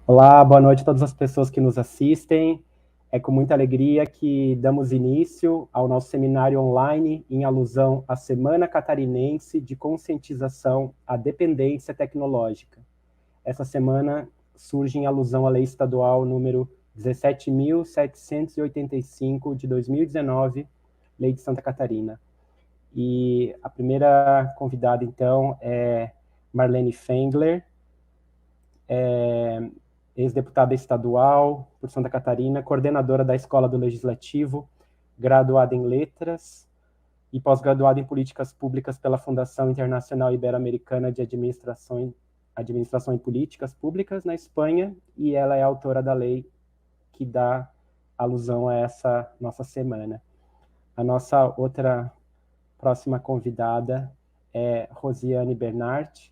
Olá, boa noite a todas as pessoas que nos assistem. É com muita alegria que damos início ao nosso seminário online em alusão à Semana Catarinense de Conscientização à Dependência Tecnológica. Essa semana surge em alusão à Lei Estadual número 17.785 de 2019, Lei de Santa Catarina. E a primeira convidada, então, é Marlene Fengler, ex-deputada estadual por Santa Catarina, coordenadora da Escola do Legislativo, graduada em Letras e pós-graduada em Políticas Públicas pela Fundação Internacional Ibero-Americana de Administração e Políticas Públicas na Espanha, e ela é autora da lei que dá alusão a essa nossa semana. A nossa outra próxima convidada é Rosiane Bernard,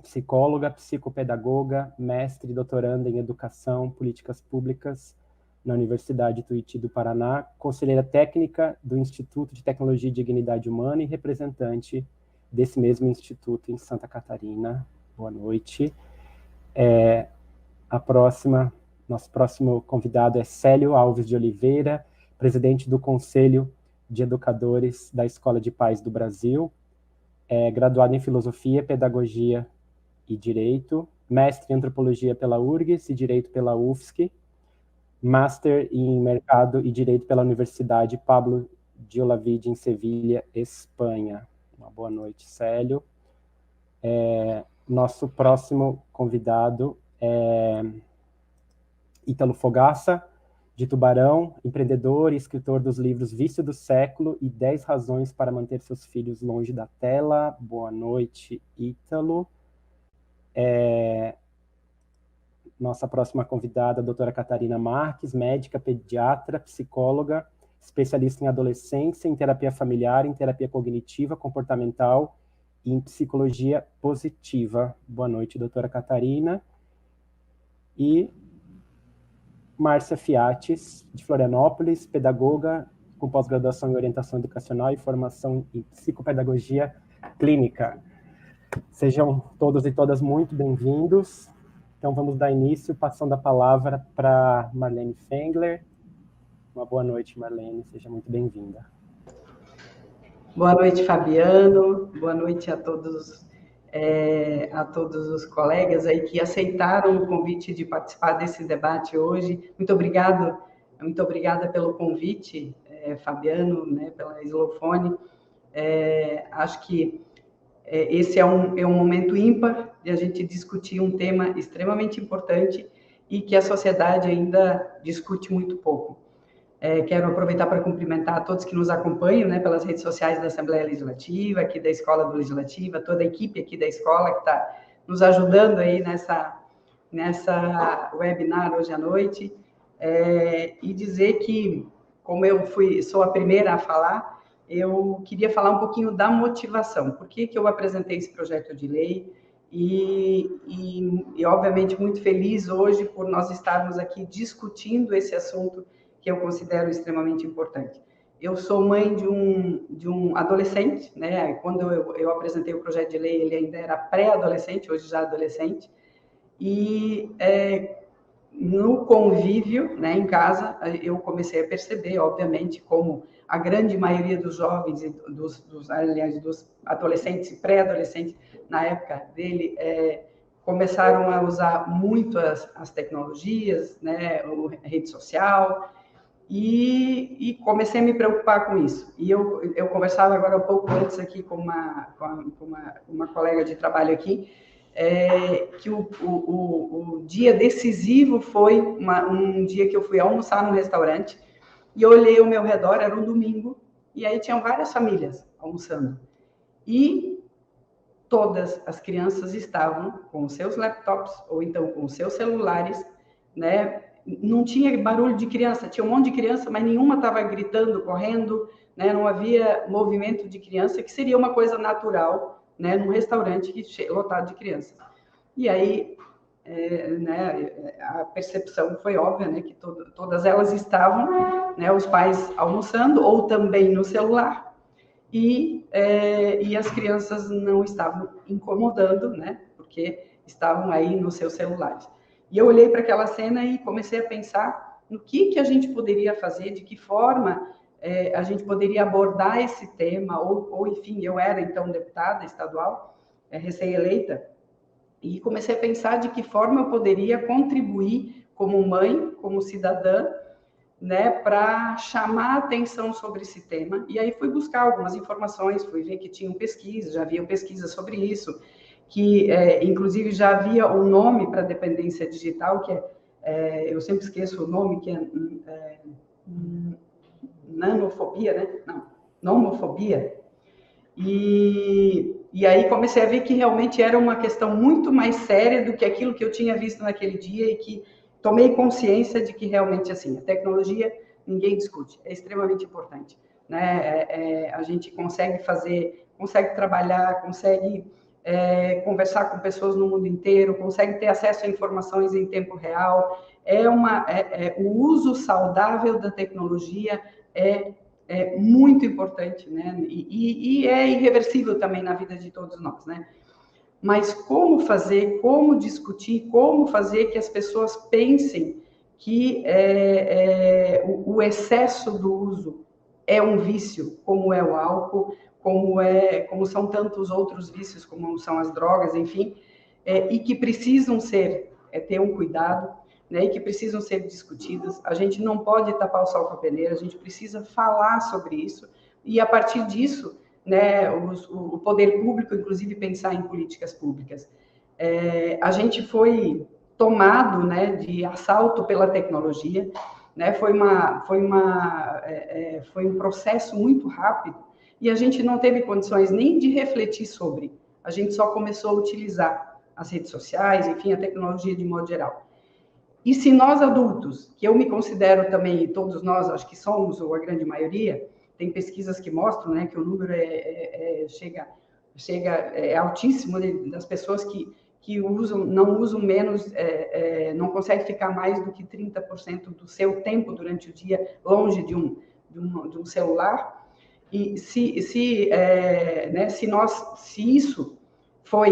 psicóloga, psicopedagoga, mestre e doutoranda em Educação, Políticas Públicas na Universidade Tuiuti do Paraná, conselheira técnica do Instituto de Tecnologia e Dignidade Humana e representante desse mesmo instituto em Santa Catarina. Boa noite. Nosso próximo convidado é Célio Alves de Oliveira, presidente do Conselho de Educadores da Escola de Pais do Brasil, graduado em Filosofia, Pedagogia e Direito, mestre em Antropologia pela URGS e Direito pela UFSC, master em Mercado e Direito pela Universidade Pablo de Olavide, em Sevilha, Espanha. Uma boa noite, Célio. Nosso próximo convidado é Ítalo Fogaça, de Tubarão, empreendedor e escritor dos livros Vício do Século e 10 Razões para Manter Seus Filhos Longe da Tela. Boa noite, Ítalo. Nossa próxima convidada, a doutora Catarina Marques, médica, pediatra, psicóloga, especialista em adolescência, em terapia familiar, em terapia cognitiva, comportamental e em psicologia positiva. Boa noite, doutora Catarina. E Márcia Fiates, de Florianópolis, pedagoga com pós-graduação em orientação educacional e formação em psicopedagogia clínica. Sejam todos e todas muito bem-vindos. Então, vamos dar início, passando a palavra para Marlene Fengler. Uma boa noite, Marlene, seja muito bem-vinda. Boa noite, Fabiano. Boa noite a todos os colegas aí que aceitaram o convite de participar desse debate hoje. Muito obrigada pelo convite, Fabiano, né, pela Slowphone. Acho que esse é um momento ímpar de a gente discutir um tema extremamente importante e que a sociedade ainda discute muito pouco. Quero aproveitar para cumprimentar a todos que nos acompanham, né, pelas redes sociais da Assembleia Legislativa, aqui da Escola do Legislativa, toda a equipe aqui da escola que está nos ajudando aí nessa webinar hoje à noite, e dizer que, como sou a primeira a falar, eu queria falar um pouquinho da motivação, por que eu apresentei esse projeto de lei, e obviamente muito feliz hoje por nós estarmos aqui discutindo esse assunto que eu considero extremamente importante. Eu sou mãe de um adolescente, né? Quando eu apresentei o projeto de lei, ele ainda era pré-adolescente, hoje já adolescente, e no convívio, né, em casa, eu comecei a perceber, obviamente, como a grande maioria dos jovens, aliás, dos adolescentes e pré-adolescentes, na época dele, começaram a usar muito as tecnologias, né, a rede social, e comecei a me preocupar com isso. E eu conversava agora um pouco antes aqui com uma colega de trabalho aqui, que o dia decisivo foi um dia que eu fui almoçar num restaurante e eu olhei ao meu redor, era um domingo, e aí tinham várias famílias almoçando. E todas as crianças estavam com os seus laptops ou então com os seus celulares, né? Não tinha barulho de criança, tinha um monte de criança, mas nenhuma estava gritando, correndo, né? Não havia movimento de criança, que seria uma coisa natural, né? Num restaurante lotado de crianças. E aí, né, a percepção foi óbvia, né? Que todas elas estavam, né? Os pais almoçando ou também no celular, e as crianças não estavam incomodando, né? Porque estavam aí nos seus celulares. E eu olhei para aquela cena e comecei a pensar no que a gente poderia fazer, de que forma a gente poderia abordar esse tema, ou enfim, eu era então deputada estadual, recém-eleita, e comecei a pensar de que forma eu poderia contribuir como mãe, como cidadã, né, para chamar a atenção sobre esse tema. E aí fui buscar algumas informações, fui ver que tinham pesquisas, já haviam pesquisas sobre isso, que inclusive já havia um nome para dependência digital, que eu sempre esqueço o nome, que é nanofobia, né? Não, nomofobia. E aí comecei a ver que realmente era uma questão muito mais séria do que aquilo que eu tinha visto naquele dia, e que tomei consciência de que realmente, assim, a tecnologia, ninguém discute, é extremamente importante, né? A gente consegue fazer, consegue trabalhar, consegue conversar com pessoas no mundo inteiro, consegue ter acesso a informações em tempo real, o uso saudável da tecnologia é muito importante, né? E é irreversível também na vida de todos nós, né? Mas como fazer, como discutir, como fazer que as pessoas pensem que o excesso do uso é um vício, como é o álcool, como são tantos outros vícios, como são as drogas, enfim, e que precisam ter um cuidado, né, e que precisam ser discutidas. A gente não pode tapar o sol com a peneira, a gente precisa falar sobre isso, e a partir disso, né, o poder público, inclusive, pensar em políticas públicas. A gente foi tomado, né, de assalto pela tecnologia, né, foi um processo muito rápido, e a gente não teve condições nem de refletir sobre, a gente só começou a utilizar as redes sociais, enfim, a tecnologia de modo geral. E se nós adultos, que eu me considero também, e todos nós acho que somos, ou a grande maioria, tem pesquisas que mostram, né, que o número é altíssimo, né, das pessoas que não usam menos, não conseguem ficar mais do que 30% do seu tempo durante o dia longe de um celular. E se isso foi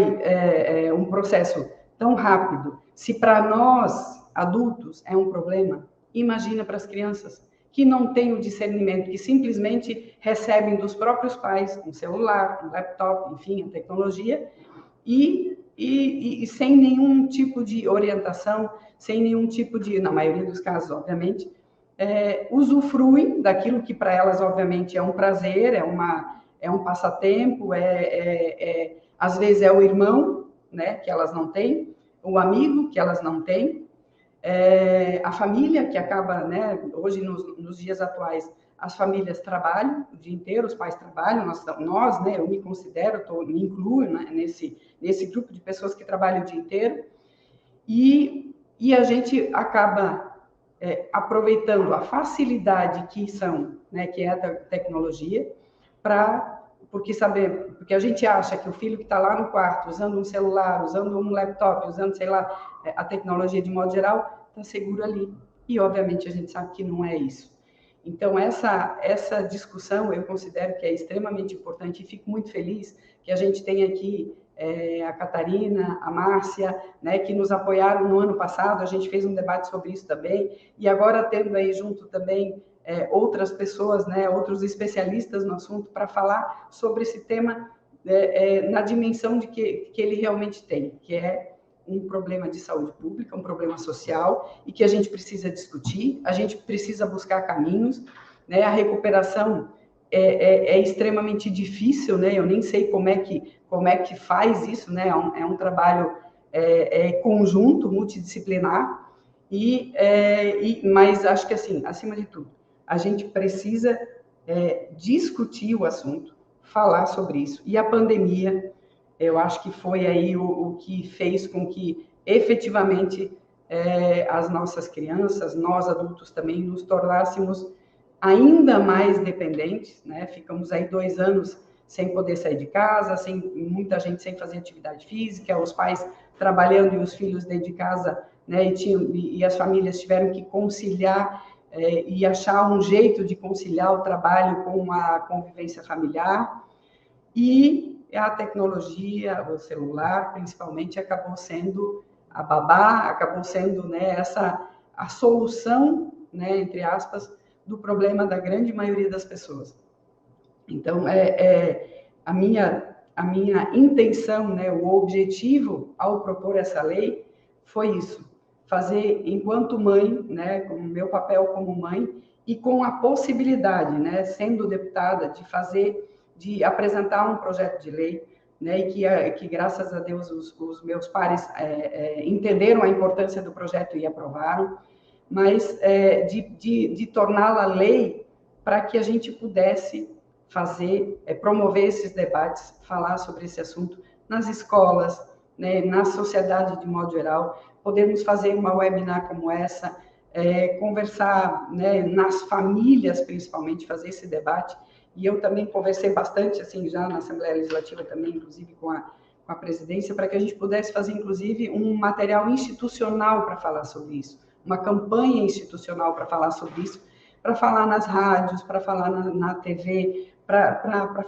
um processo tão rápido, se para nós adultos é um problema, imagina para as crianças que não têm o discernimento, que simplesmente recebem dos próprios pais um celular, um laptop, enfim, a tecnologia, e sem nenhum tipo de orientação, sem nenhum tipo de, na maioria dos casos, obviamente, usufruem daquilo que para elas, obviamente, é um prazer, é um passatempo, às vezes é o irmão, né, que elas não têm, o amigo que elas não têm, a família que acaba, né, hoje nos dias atuais, as famílias trabalham o dia inteiro, os pais trabalham, nós, né, eu me considero, me incluo, né, nesse grupo de pessoas que trabalham o dia inteiro, e a gente acaba aproveitando a facilidade que é a tecnologia, porque a gente acha que o filho que está lá no quarto, usando um celular, usando um laptop, usando, sei lá, a tecnologia de modo geral, está seguro ali. E, obviamente, a gente sabe que não é isso. Então, essa discussão eu considero que é extremamente importante, e fico muito feliz que a gente tenha aqui a Catarina, a Márcia, né, que nos apoiaram no ano passado, a gente fez um debate sobre isso também, e agora tendo aí junto também outras pessoas, né, outros especialistas no assunto, para falar sobre esse tema na dimensão de que ele realmente tem, que é um problema de saúde pública, um problema social, e que a gente precisa discutir, a gente precisa buscar caminhos, né? A recuperação é extremamente difícil, né? Eu nem sei como é que faz isso, né? É um trabalho conjunto, multidisciplinar, mas acho que, assim, acima de tudo, a gente precisa discutir o assunto, falar sobre isso. E a pandemia, eu acho que foi aí o que fez com que, efetivamente, as nossas crianças, nós adultos também, nos tornássemos ainda mais dependentes, né? Ficamos aí 2 anos sem poder sair de casa, muita gente sem fazer atividade física, os pais trabalhando e os filhos dentro de casa, né? E as famílias tiveram que conciliar e achar um jeito de conciliar o trabalho com a convivência familiar. E a tecnologia, o celular, principalmente, acabou sendo a babá acabou sendo, né, a solução, né, entre aspas, do problema da grande maioria das pessoas. Então, a minha intenção, né, o objetivo ao propor essa lei foi isso, fazer enquanto mãe, né, com o meu papel como mãe, e com a possibilidade, né, sendo deputada, de apresentar um projeto de lei, né, e que graças a Deus os meus pares entenderam a importância do projeto e aprovaram, mas de torná-la lei para que a gente pudesse promover esses debates, falar sobre esse assunto nas escolas, né, na sociedade de modo geral, podermos fazer uma webinar como essa, conversar, né, nas famílias principalmente, fazer esse debate. E eu também conversei bastante, assim, já na Assembleia Legislativa também, inclusive com a presidência, para que a gente pudesse fazer, inclusive, um material institucional para falar sobre isso, uma campanha institucional para falar sobre isso, para falar nas rádios, para falar na TV, para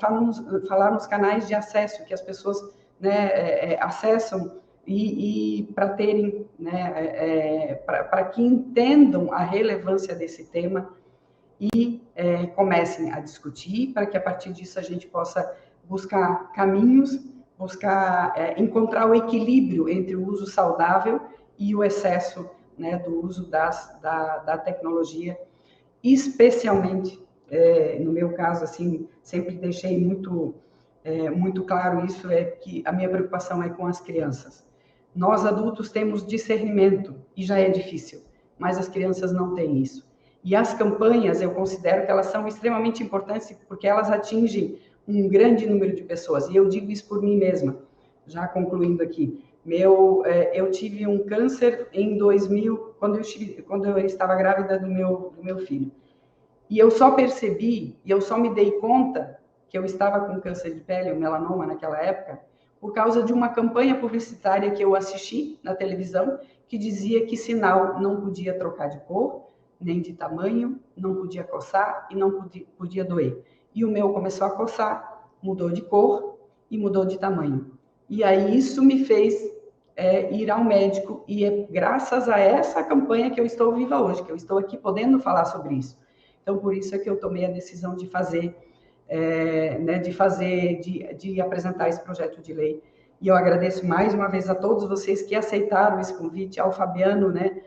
falar nos canais de acesso que as pessoas, né, acessam e para terem, né, para que entendam a relevância desse tema e comecem a discutir, para que a partir disso a gente possa buscar caminhos, encontrar o equilíbrio entre o uso saudável e o excesso, né, do uso da tecnologia, especialmente, no meu caso, assim, sempre deixei muito claro isso, que a minha preocupação é com as crianças. Nós, adultos, temos discernimento, e já é difícil, mas as crianças não têm isso. E as campanhas, eu considero que elas são extremamente importantes, porque elas atingem um grande número de pessoas, e eu digo isso por mim mesma, já concluindo aqui. Eu tive um câncer em 2000, quando eu estava grávida do meu filho. E eu só percebi, e eu só me dei conta que eu estava com câncer de pele, o melanoma naquela época, por causa de uma campanha publicitária que eu assisti na televisão, que dizia que sinal não podia trocar de cor, nem de tamanho, não podia coçar e não podia doer. E o meu começou a coçar, mudou de cor e mudou de tamanho. E aí isso me fez ir ao médico, e é graças a essa campanha que eu estou viva hoje, que eu estou aqui podendo falar sobre isso. Então, por isso é que eu tomei a decisão de de apresentar esse projeto de lei. E eu agradeço mais uma vez a todos vocês que aceitaram esse convite, ao Fabiano, né,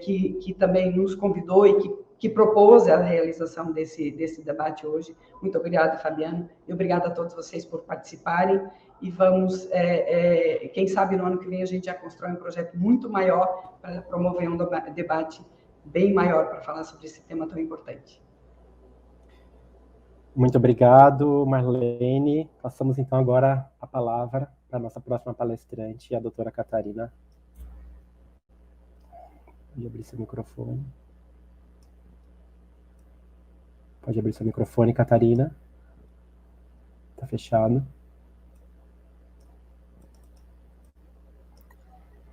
que também nos convidou e que propôs a realização desse debate hoje. Muito obrigada, Fabiano, e obrigada a todos vocês por participarem, e vamos, quem sabe no ano que vem a gente já constrói um projeto muito maior para promover um debate bem maior para falar sobre esse tema tão importante. Muito obrigado, Marlene. Passamos então agora a palavra para a nossa próxima palestrante, a doutora Catarina. Pode abrir seu microfone. Pode abrir seu microfone, Catarina. Está fechado.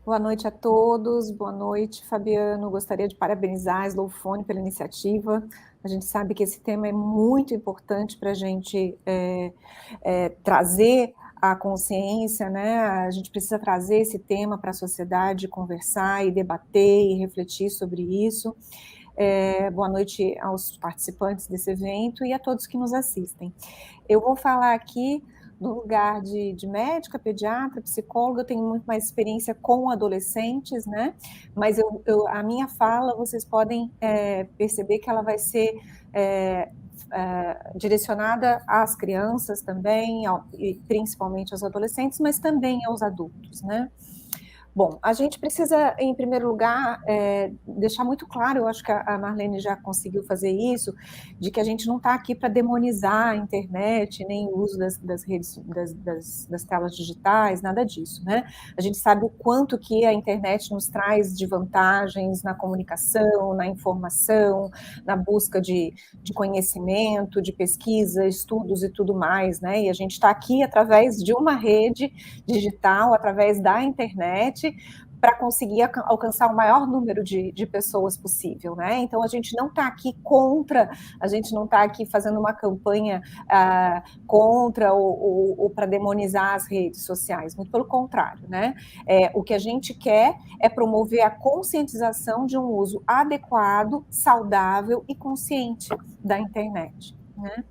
Boa noite a todos, boa noite, Fabiano. Gostaria de parabenizar a Slowphone pela iniciativa. A gente sabe que esse tema é muito importante para a gente trazer a consciência, né? A gente precisa trazer esse tema para a sociedade, conversar e debater e refletir sobre isso. Boa noite aos participantes desse evento e a todos que nos assistem. Eu vou falar aqui no lugar de médica, pediatra, psicóloga. Eu tenho muito mais experiência com adolescentes, né? Mas a minha fala, vocês podem perceber que ela vai ser direcionada às crianças também, e principalmente aos adolescentes, mas também aos adultos, né? Bom, a gente precisa, em primeiro lugar, deixar muito claro, eu acho que a Marlene já conseguiu fazer isso, de que a gente não está aqui para demonizar a internet, nem o uso das redes, das telas digitais, nada disso, né? A gente sabe o quanto que a internet nos traz de vantagens na comunicação, na informação, na busca de conhecimento, de pesquisa, estudos e tudo mais, né? E a gente está aqui através de uma rede digital, através da internet, para conseguir alcançar o maior número de pessoas possível, né? Então, a gente não está aqui contra, a gente não está aqui fazendo uma campanha contra ou para demonizar as redes sociais, muito pelo contrário, né? O que a gente quer é promover a conscientização de um uso adequado, saudável e consciente da internet, né?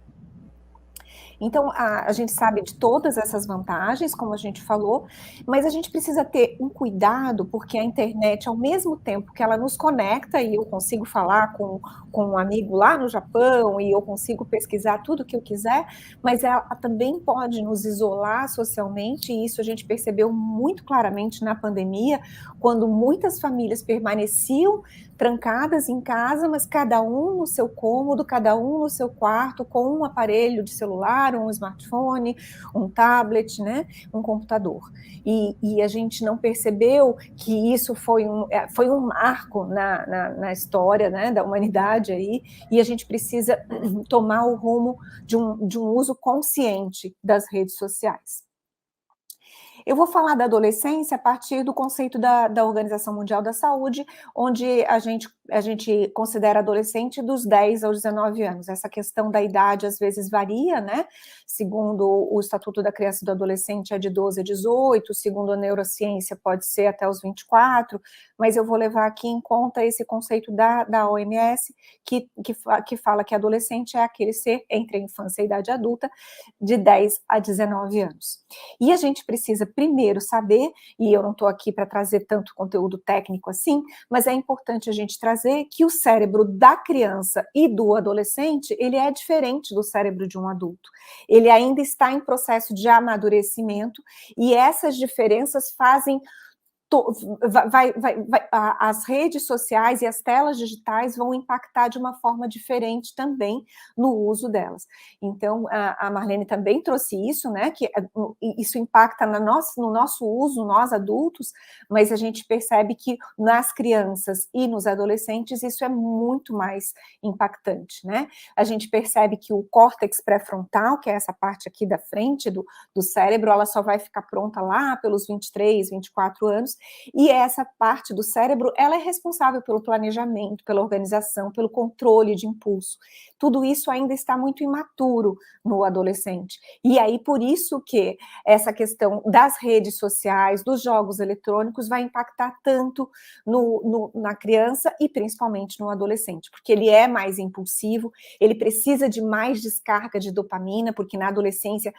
Então, a gente sabe de todas essas vantagens, como a gente falou, mas a gente precisa ter um cuidado, porque a internet, ao mesmo tempo que ela nos conecta, e eu consigo falar com um amigo lá no Japão, e eu consigo pesquisar tudo o que eu quiser, mas ela também pode nos isolar socialmente, e isso a gente percebeu muito claramente na pandemia, quando muitas famílias permaneciam trancadas em casa, mas cada um no seu cômodo, cada um no seu quarto, com um aparelho de celular, um smartphone, um tablet, né, um computador. E a gente não percebeu que isso foi um marco na história, né, da humanidade aí, e a gente precisa tomar o rumo de um uso consciente das redes sociais. Eu vou falar da adolescência a partir do conceito da Organização Mundial da Saúde, onde a gente considera adolescente dos 10 aos 19 anos. Essa questão da idade às vezes varia, né? Segundo o Estatuto da Criança e do Adolescente é de 12 a 18, segundo a neurociência pode ser até os 24, mas eu vou levar aqui em conta esse conceito da OMS, que fala que adolescente é aquele ser entre a infância e a idade adulta, de 10 a 19 anos. E a gente precisa primeiro saber, e eu não estou aqui para trazer tanto conteúdo técnico assim, mas é importante a gente trazer que o cérebro da criança e do adolescente, ele é diferente do cérebro de um adulto. Ele ainda está em processo de amadurecimento, e essas diferenças fazem as redes sociais e as telas digitais vão impactar de uma forma diferente também no uso delas. Então, a Marlene também trouxe isso, né, que isso impacta no nosso uso, nós adultos, mas a gente percebe que nas crianças e nos adolescentes isso é muito mais impactante, né? A gente percebe que o córtex pré-frontal, que é essa parte aqui da frente do cérebro, ela só vai ficar pronta lá pelos 23, 24 anos, e essa parte do cérebro, ela é responsável pelo planejamento, pela organização, pelo controle de impulso. Tudo isso ainda está muito imaturo no adolescente. E aí, por isso que essa questão das redes sociais, dos jogos eletrônicos, vai impactar tanto na criança e principalmente no adolescente, porque ele é mais impulsivo, ele precisa de mais descarga de dopamina, porque na adolescência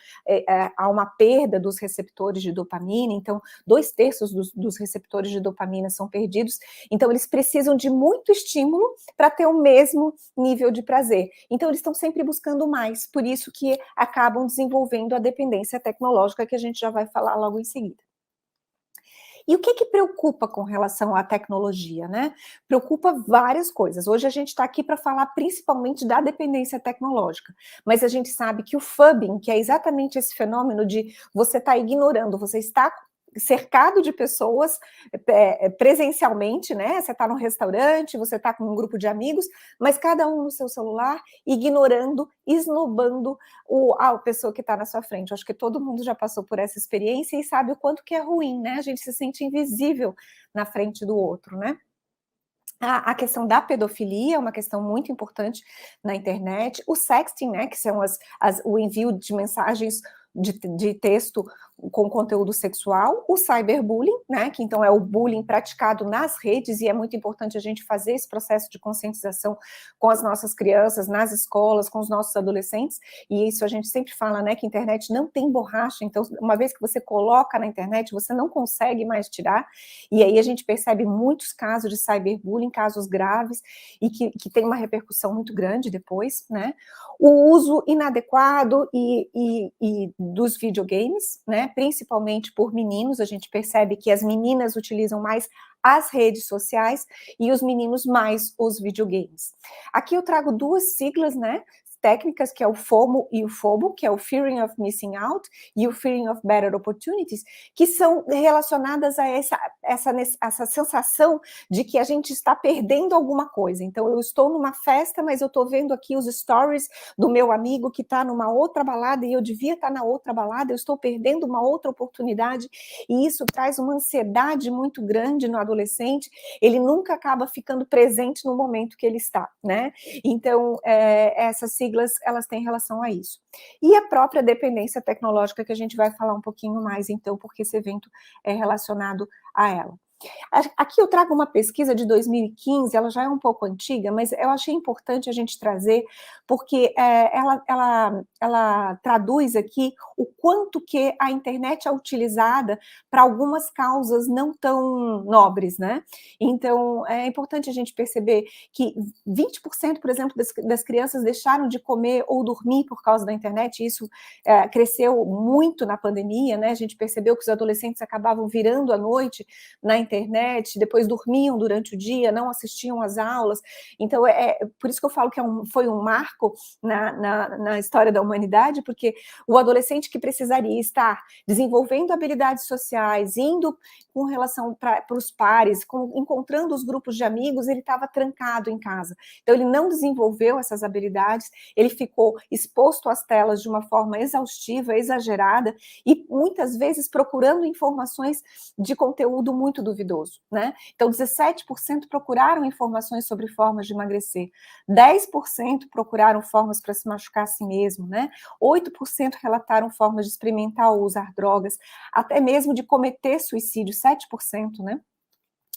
há uma perda dos receptores de dopamina, então 2/3 dos receptores de dopamina são perdidos, então eles precisam de muito estímulo para ter o mesmo nível de prazer. Então eles estão sempre buscando mais, por isso que acabam desenvolvendo a dependência tecnológica, que a gente já vai falar logo em seguida. E o que preocupa com relação à tecnologia, né? Preocupa várias coisas. Hoje a gente está aqui para falar principalmente da dependência tecnológica, mas a gente sabe que o phubbing, que é exatamente esse fenômeno de você estar ignorando, você está cercado de pessoas presencialmente, né? Você está num restaurante, você está com um grupo de amigos, mas cada um no seu celular, ignorando, esnobando a pessoa que está na sua frente. Acho que todo mundo já passou por essa experiência e sabe o quanto que é ruim, né? A gente se sente invisível na frente do outro, né? A questão da pedofilia é uma questão muito importante na internet. O sexting, né, que são o envio de mensagens de texto com conteúdo sexual, o cyberbullying, né, que então é o bullying praticado nas redes, e é muito importante a gente fazer esse processo de conscientização com as nossas crianças, nas escolas, com os nossos adolescentes, e isso a gente sempre fala, né, que a internet não tem borracha, então uma vez que você coloca na internet, você não consegue mais tirar, e aí a gente percebe muitos casos de cyberbullying, casos graves, e que tem uma repercussão muito grande depois, né, o uso inadequado e dos videogames, né, principalmente por meninos, a gente percebe que as meninas utilizam mais as redes sociais e os meninos mais os videogames. Aqui eu trago duas siglas, né, técnicas, que é o FOMO e o FOBO, que é o Fearing of Missing Out e o Fearing of Better Opportunities, que são relacionadas a essa sensação de que a gente está perdendo alguma coisa. Então, eu estou numa festa, mas eu estou vendo aqui os stories do meu amigo que está numa outra balada e eu devia estar na outra balada, eu estou perdendo uma outra oportunidade, e isso traz uma ansiedade muito grande no adolescente, ele nunca acaba ficando presente no momento que ele está, né? Então, essas siglas, elas têm relação a isso. E a própria dependência tecnológica, que a gente vai falar um pouquinho mais, então, porque esse evento é relacionado a ela. Aqui eu trago uma pesquisa de 2015, ela já é um pouco antiga, mas eu achei importante a gente trazer, porque ela traduz aqui o quanto que a internet é utilizada para algumas causas não tão nobres, né? Então, é importante a gente perceber que 20%, por exemplo, das crianças deixaram de comer ou dormir por causa da internet, e isso cresceu muito na pandemia, né? A gente percebeu que os adolescentes acabavam virando à noite na internet, depois dormiam durante o dia, não assistiam às aulas. Então, por isso que eu falo que foi um marco na história da humanidade, porque o adolescente que precisaria estar desenvolvendo habilidades sociais, indo com relação para os pares, encontrando os grupos de amigos, ele estava trancado em casa. Então, ele não desenvolveu essas habilidades, ele ficou exposto às telas de uma forma exaustiva, exagerada, e muitas vezes procurando informações de conteúdo muito duvidoso, né? Então, 17% procuraram informações sobre formas de emagrecer, 10% procuraram formas para se machucar a si mesmo, né? 8% relataram formas de experimentar ou usar drogas, até mesmo de cometer suicídio, 7%, né?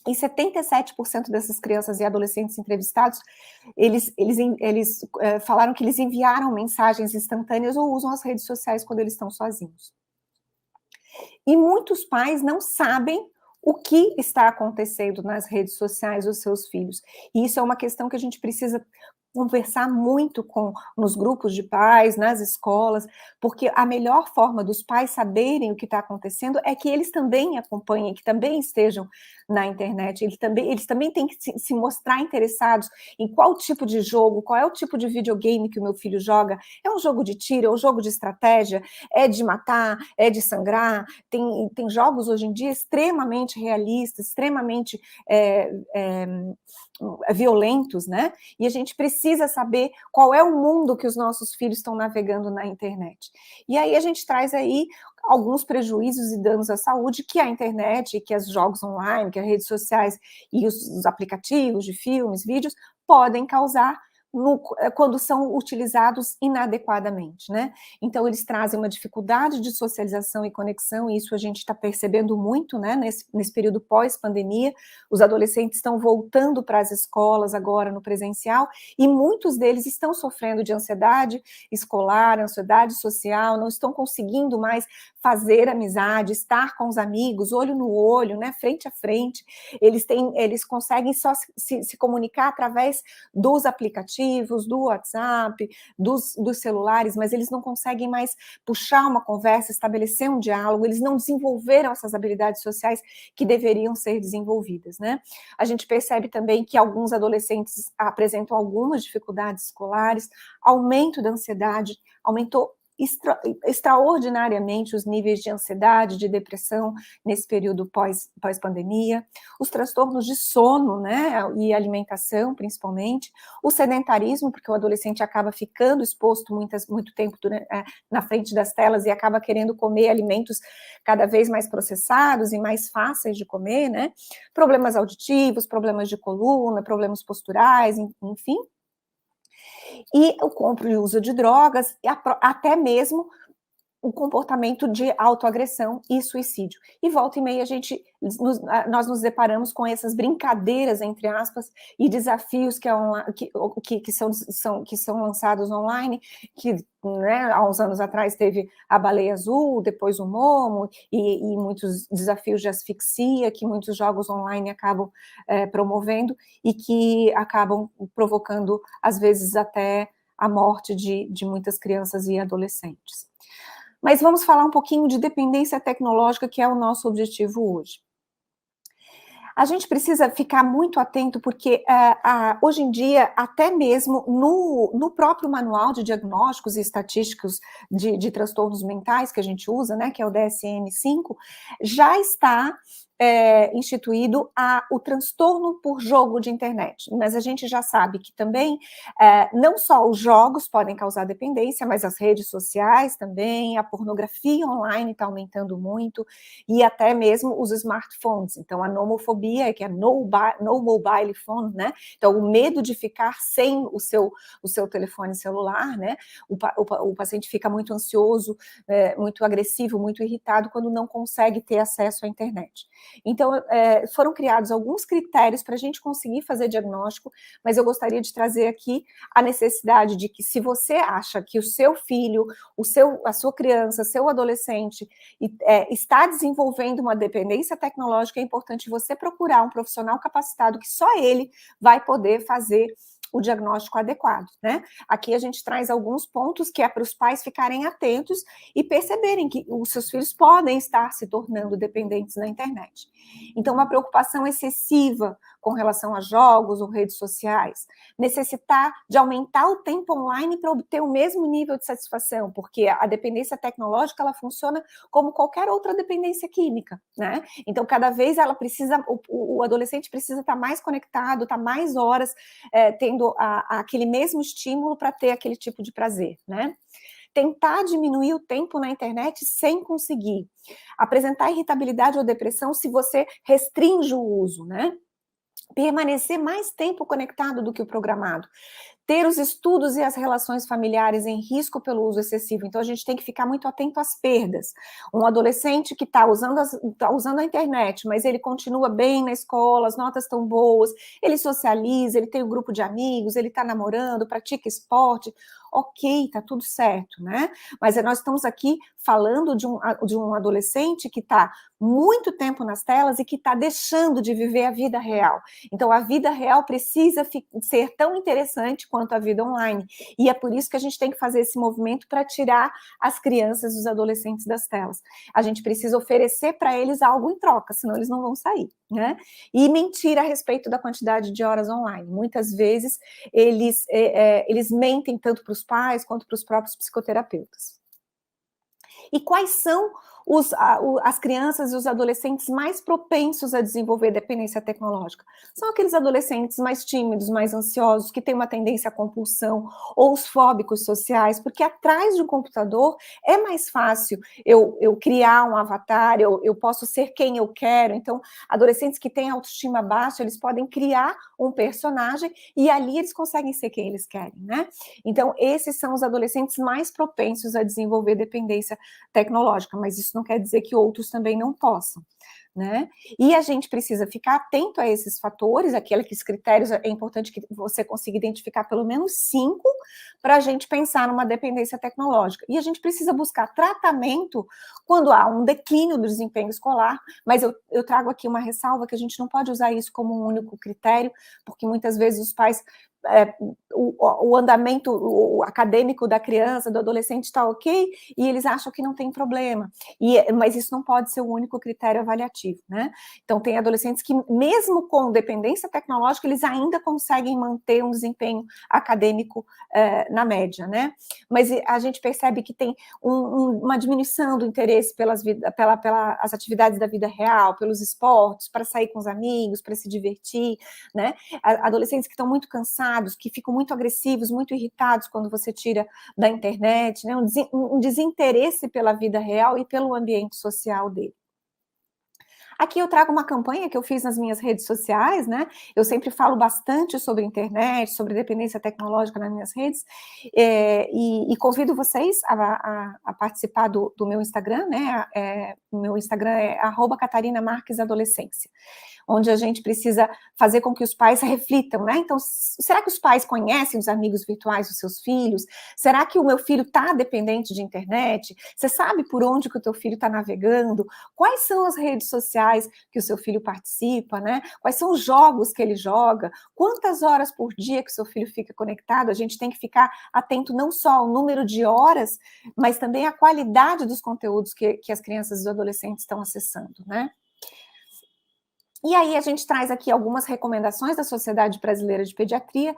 E 77% dessas crianças e adolescentes entrevistados, eles falaram que eles enviaram mensagens instantâneas ou usam as redes sociais quando eles estão sozinhos. E muitos pais não sabem o que está acontecendo nas redes sociais dos seus filhos. E isso é uma questão que a gente precisa conversar muito nos grupos de pais, nas escolas, porque a melhor forma dos pais saberem o que está acontecendo é que eles também acompanhem, que também estejam na internet, eles também têm que se mostrar interessados em qual tipo de jogo, qual é o tipo de videogame que o meu filho joga, é um jogo de tiro, é um jogo de estratégia, é de matar, é de sangrar, tem jogos hoje em dia extremamente realistas, extremamente violentos, né? E a gente precisa saber qual é o mundo que os nossos filhos estão navegando na internet. E aí a gente traz aí alguns prejuízos e danos à saúde que a internet, que os jogos online, que as redes sociais e os aplicativos de filmes, vídeos, podem causar quando são utilizados inadequadamente, né? Então, eles trazem uma dificuldade de socialização e conexão, e isso a gente está percebendo muito, né, nesse período pós-pandemia. Os adolescentes estão voltando para as escolas agora no presencial, e muitos deles estão sofrendo de ansiedade escolar, ansiedade social, não estão conseguindo mais fazer amizade, estar com os amigos, olho no olho, né, frente a frente. Eles conseguem só se comunicar através dos aplicativos, do WhatsApp, dos celulares, mas eles não conseguem mais puxar uma conversa, estabelecer um diálogo, eles não desenvolveram essas habilidades sociais que deveriam ser desenvolvidas, né? A gente percebe também que alguns adolescentes apresentam algumas dificuldades escolares, aumento da ansiedade, aumentou extraordinariamente os níveis de ansiedade, de depressão nesse período pós-pandemia, os transtornos de sono, né, e alimentação, principalmente, o sedentarismo, porque o adolescente acaba ficando exposto muito tempo na frente das telas e acaba querendo comer alimentos cada vez mais processados e mais fáceis de comer, né, problemas auditivos, problemas de coluna, problemas posturais, enfim, e o compro e uso de drogas, e até mesmo o comportamento de autoagressão e suicídio. E volta e meia nós nos deparamos com essas brincadeiras, entre aspas, e desafios que são lançados online, que, né, há uns anos atrás teve a baleia azul, depois o Momo, e muitos desafios de asfixia que muitos jogos online acabam promovendo e que acabam provocando, às vezes, até a morte de muitas crianças e adolescentes. Mas vamos falar um pouquinho de dependência tecnológica, que é o nosso objetivo hoje. A gente precisa ficar muito atento, porque hoje em dia, até mesmo no próprio manual de diagnósticos e estatísticos de transtornos mentais que a gente usa, né, que é o DSM-5, já está instituído o transtorno por jogo de internet. Mas a gente já sabe que também não só os jogos podem causar dependência, mas as redes sociais também, a pornografia online está aumentando muito, e até mesmo os smartphones. Então, a nomofobia, que é no mobile phone, né? Então, o medo de ficar sem o seu telefone celular, né? O paciente fica muito ansioso, muito agressivo, muito irritado quando não consegue ter acesso à internet. Então, foram criados alguns critérios para a gente conseguir fazer diagnóstico, mas eu gostaria de trazer aqui a necessidade de que, se você acha que o seu filho, a sua criança, seu adolescente está desenvolvendo uma dependência tecnológica, é importante você procurar um profissional capacitado que só ele vai poder fazer o diagnóstico adequado, né? Aqui a gente traz alguns pontos que é para os pais ficarem atentos e perceberem que os seus filhos podem estar se tornando dependentes na internet. Então, uma preocupação excessiva com relação a jogos ou redes sociais, necessitar de aumentar o tempo online para obter o mesmo nível de satisfação, porque a dependência tecnológica, ela funciona como qualquer outra dependência química, né? Então, cada vez ela precisa, o adolescente precisa estar mais conectado, estar mais horas tendo aquele mesmo estímulo para ter aquele tipo de prazer, né? Tentar diminuir o tempo na internet sem conseguir. Apresentar irritabilidade ou depressão se você restringe o uso, né? Permanecer mais tempo conectado do que o programado. Ter os estudos e as relações familiares em risco pelo uso excessivo. Então, a gente tem que ficar muito atento às perdas. Um adolescente que está usando a internet, mas ele continua bem na escola, as notas estão boas, ele socializa, ele tem um grupo de amigos, ele está namorando, pratica esporte, ok, tá tudo certo, né? Mas nós estamos aqui falando de um adolescente que está muito tempo nas telas e que está deixando de viver a vida real. Então, a vida real precisa ser tão interessante quanto a vida online. E é por isso que a gente tem que fazer esse movimento para tirar as crianças e os adolescentes das telas. A gente precisa oferecer para eles algo em troca, senão eles não vão sair, né? E mentir a respeito da quantidade de horas online. Muitas vezes, eles mentem tanto para os pais quanto para os próprios psicoterapeutas. E quais são as crianças e os adolescentes mais propensos a desenvolver dependência tecnológica? São aqueles adolescentes mais tímidos, mais ansiosos, que têm uma tendência à compulsão, ou os fóbicos sociais, porque atrás de um computador é mais fácil eu criar um avatar, eu posso ser quem eu quero. Então, adolescentes que têm autoestima baixa, eles podem criar um personagem e ali eles conseguem ser quem eles querem, né? Então, esses são os adolescentes mais propensos a desenvolver dependência tecnológica, mas isso não quer dizer que outros também não possam, né? E a gente precisa ficar atento a esses fatores, aqueles critérios, é importante que você consiga identificar pelo menos 5 para a gente pensar numa dependência tecnológica. E a gente precisa buscar tratamento quando há um declínio do desempenho escolar, mas eu trago aqui uma ressalva que a gente não pode usar isso como um único critério, porque muitas vezes os pais o andamento acadêmico da criança, do adolescente está ok, e eles acham que não tem problema, mas isso não pode ser o único critério avaliativo, né? Então, tem adolescentes que, mesmo com dependência tecnológica, eles ainda conseguem manter um desempenho acadêmico na média, né? Mas a gente percebe que tem uma diminuição do interesse pelas atividades da vida real, pelos esportes, para sair com os amigos, para se divertir, né? Adolescentes que estão muito cansados, que ficam muito agressivos, muito irritados quando você tira da internet, né? Um desinteresse pela vida real e pelo ambiente social dele. Aqui eu trago uma campanha que eu fiz nas minhas redes sociais, né? Eu sempre falo bastante sobre internet, sobre dependência tecnológica nas minhas redes, e convido vocês a participar do meu Instagram, né? O meu Instagram é @CatarinaMarquesAdolescência, onde a gente precisa fazer com que os pais reflitam, né? Então, será que os pais conhecem os amigos virtuais dos seus filhos? Será que o meu filho está dependente de internet? Você sabe por onde que o teu filho está navegando? Quais são as redes sociais que o seu filho participa, né? Quais são os jogos que ele joga? Quantas horas por dia que o seu filho fica conectado? A gente tem que ficar atento não só ao número de horas, mas também à qualidade dos conteúdos que as crianças e os adolescentes estão acessando, né? E aí a gente traz aqui algumas recomendações da Sociedade Brasileira de Pediatria,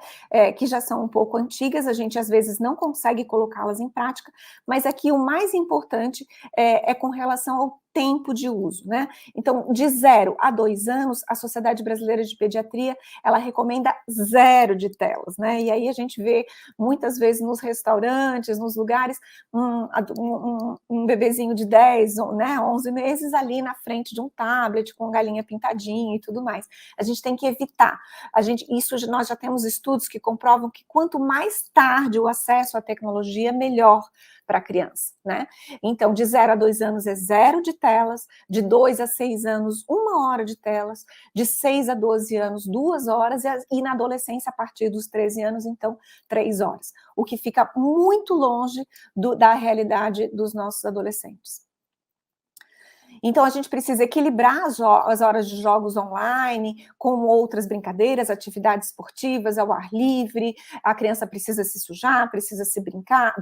que já são um pouco antigas, a gente às vezes não consegue colocá-las em prática, mas aqui o mais importante é com relação ao tempo de uso, né? Então, de 0 a 2 anos, a Sociedade Brasileira de Pediatria, ela recomenda 0 de telas, né? E aí a gente vê muitas vezes nos restaurantes, nos lugares, um bebezinho de 10, né, 11 meses ali na frente de um tablet com galinha pintadinha e tudo mais. A gente tem que evitar. Nós já temos estudos que comprovam que quanto mais tarde o acesso à tecnologia, melhor para a criança, né? Então, de 0 a 2 anos é 0 de telas, de 2 a 6 anos, 1 hora de telas, de 6 a 12 anos, 2 horas, e na adolescência, a partir dos 13 anos, então, 3 horas, o que fica muito longe da realidade dos nossos adolescentes. Então, a gente precisa equilibrar as horas de jogos online com outras brincadeiras, atividades esportivas ao ar livre. A criança precisa se sujar, precisa brincar,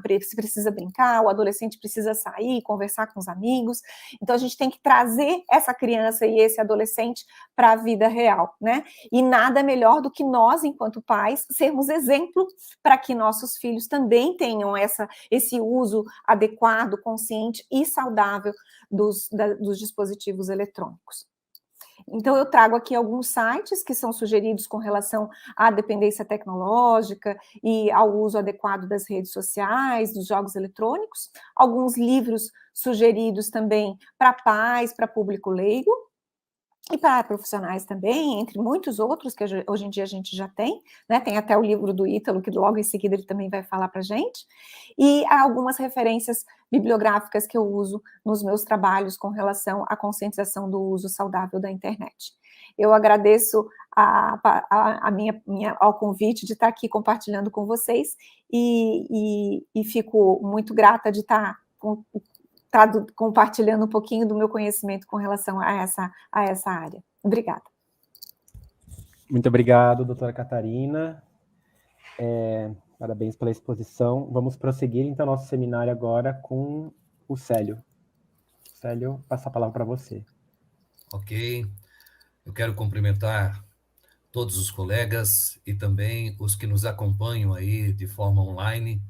o adolescente precisa sair, conversar com os amigos. Então, a gente tem que trazer essa criança e esse adolescente para a vida real, né? E nada melhor do que nós, enquanto pais, sermos exemplo para que nossos filhos também tenham esse uso adequado, consciente e saudável dos dispositivos eletrônicos. Então, eu trago aqui alguns sites que são sugeridos com relação à dependência tecnológica e ao uso adequado das redes sociais, dos jogos eletrônicos, alguns livros sugeridos também para pais, para público leigo, e para profissionais também, entre muitos outros que hoje em dia a gente já tem, né? Tem até o livro do Ítalo, que logo em seguida ele também vai falar para a gente, e há algumas referências bibliográficas que eu uso nos meus trabalhos com relação à conscientização do uso saudável da internet. Eu agradeço ao convite de estar aqui compartilhando com vocês e fico muito grata de estar compartilhando um pouquinho do meu conhecimento com relação a essa área. Obrigada. Muito obrigado, doutora Catarina. Parabéns pela exposição. Vamos prosseguir, então, nosso seminário agora com o Célio. Célio, passo a palavra para você. Ok. Eu quero cumprimentar todos os colegas e também os que nos acompanham aí de forma online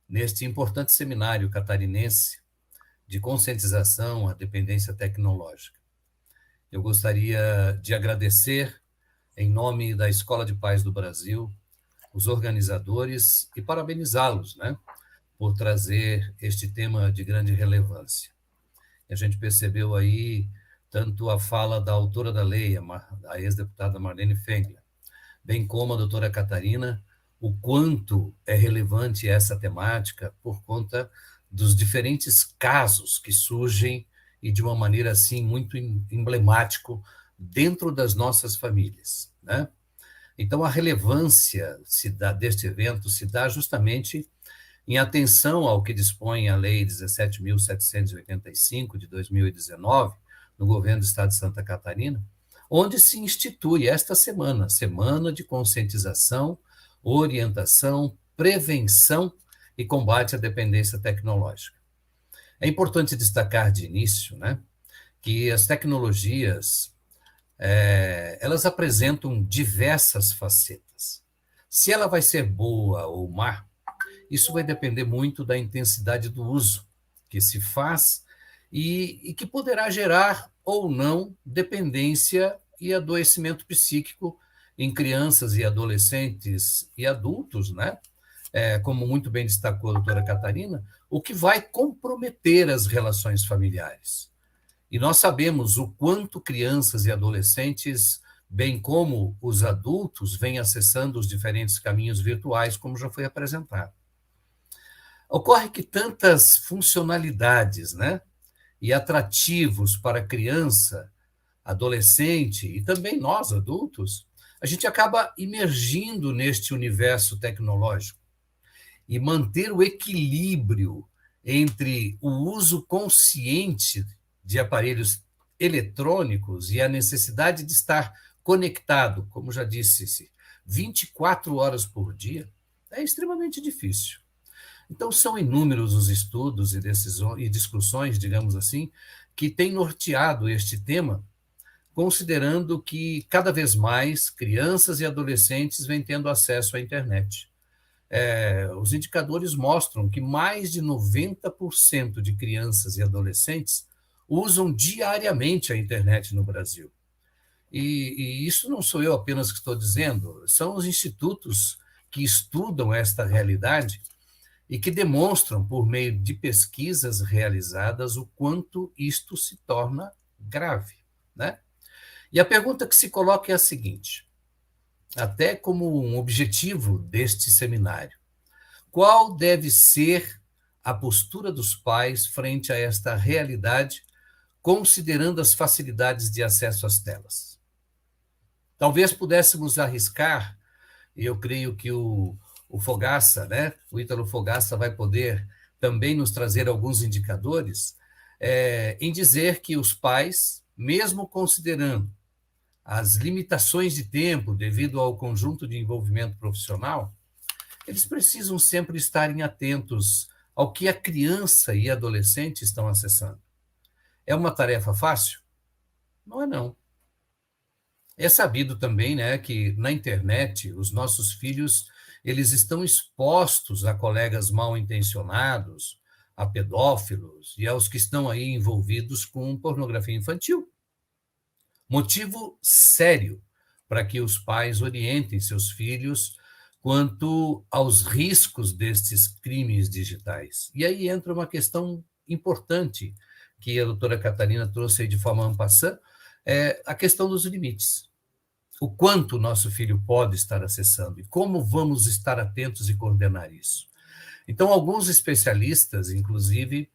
neste importante seminário catarinense de conscientização à dependência tecnológica. Eu gostaria de agradecer, em nome da Escola de Pais do Brasil, os organizadores e parabenizá-los, né, por trazer este tema de grande relevância. A gente percebeu aí tanto a fala da autora da lei, a ex-deputada Marlene Fengler, bem como a doutora Catarina, o quanto é relevante essa temática por conta dos diferentes casos que surgem e de uma maneira assim muito emblemático dentro das nossas famílias, né? Então a relevância deste evento se dá justamente em atenção ao que dispõe a Lei 17.785 de 2019 no governo do Estado de Santa Catarina, onde se institui esta semana de conscientização, orientação, prevenção e combate à dependência tecnológica. É importante destacar de início, né, que as tecnologias elas apresentam diversas facetas. Se ela vai ser boa ou má, isso vai depender muito da intensidade do uso que se faz e que poderá gerar ou não dependência e adoecimento psíquico em crianças e adolescentes e adultos, né? Como muito bem destacou a doutora Catarina, o que vai comprometer as relações familiares. E nós sabemos o quanto crianças e adolescentes, bem como os adultos, vêm acessando os diferentes caminhos virtuais, como já foi apresentado. Ocorre que tantas funcionalidades, né, e atrativos para a criança, adolescente e também nós, adultos, a gente acaba imergindo neste universo tecnológico. E manter o equilíbrio entre o uso consciente de aparelhos eletrônicos e a necessidade de estar conectado, como já disse, 24 horas por dia, é extremamente difícil. Então, são inúmeros os estudos e discussões, digamos assim, que têm norteado este tema considerando que cada vez mais crianças e adolescentes vêm tendo acesso à internet. Os indicadores mostram que mais de 90% de crianças e adolescentes usam diariamente a internet no Brasil. E isso não sou eu apenas que estou dizendo, são os institutos que estudam esta realidade e que demonstram, por meio de pesquisas realizadas, o quanto isto se torna grave, né? E a pergunta que se coloca é a seguinte, até como um objetivo deste seminário: qual deve ser a postura dos pais frente a esta realidade, considerando as facilidades de acesso às telas? Talvez pudéssemos arriscar, e eu creio que o Fogaça, né, o Ítalo Fogaça vai poder também nos trazer alguns indicadores, em dizer que os pais, mesmo considerando as limitações de tempo devido ao conjunto de envolvimento profissional, eles precisam sempre estarem atentos ao que a criança e adolescente estão acessando. É uma tarefa fácil? Não é, não. É sabido também, né, que na internet os nossos filhos eles estão expostos a colegas mal intencionados, a pedófilos e aos que estão aí envolvidos com pornografia infantil. Motivo sério para que os pais orientem seus filhos quanto aos riscos destes crimes digitais. E aí entra uma questão importante que a doutora Catarina trouxe aí de forma en passant, a questão dos limites. O quanto o nosso filho pode estar acessando e como vamos estar atentos e coordenar isso. Então, alguns especialistas, inclusive,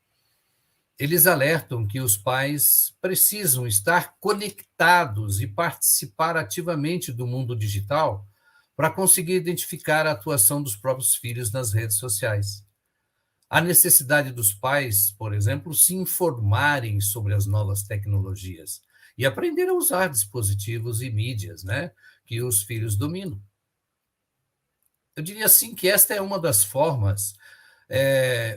eles alertam que os pais precisam estar conectados e participar ativamente do mundo digital para conseguir identificar a atuação dos próprios filhos nas redes sociais. A necessidade dos pais, por exemplo, se informarem sobre as novas tecnologias e aprender a usar dispositivos e mídias, né, que os filhos dominam. Eu diria assim que esta é uma das formas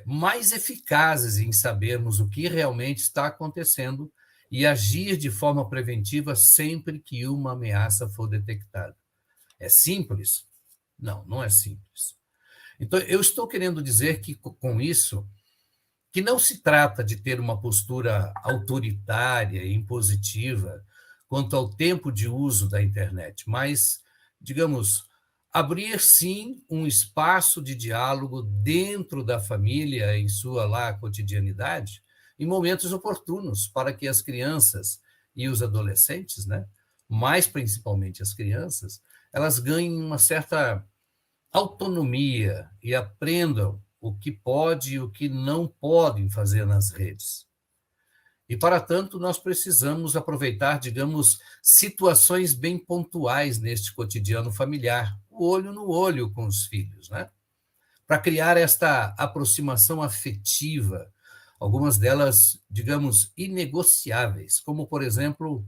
mais eficazes em sabermos o que realmente está acontecendo e agir de forma preventiva sempre que uma ameaça for detectada. É simples? Não, não é simples. Então, eu estou querendo dizer que, com isso, que não se trata de ter uma postura autoritária e impositiva quanto ao tempo de uso da internet, mas, digamos, abrir, sim, um espaço de diálogo dentro da família, em sua lá cotidianidade, em momentos oportunos, para que as crianças e os adolescentes, né, mais principalmente as crianças, elas ganhem uma certa autonomia e aprendam o que pode e o que não podem fazer nas redes. E, para tanto, nós precisamos aproveitar, digamos, situações bem pontuais neste cotidiano familiar, o olho no olho com os filhos, né? Para criar esta aproximação afetiva, algumas delas, digamos, inegociáveis, como, por exemplo,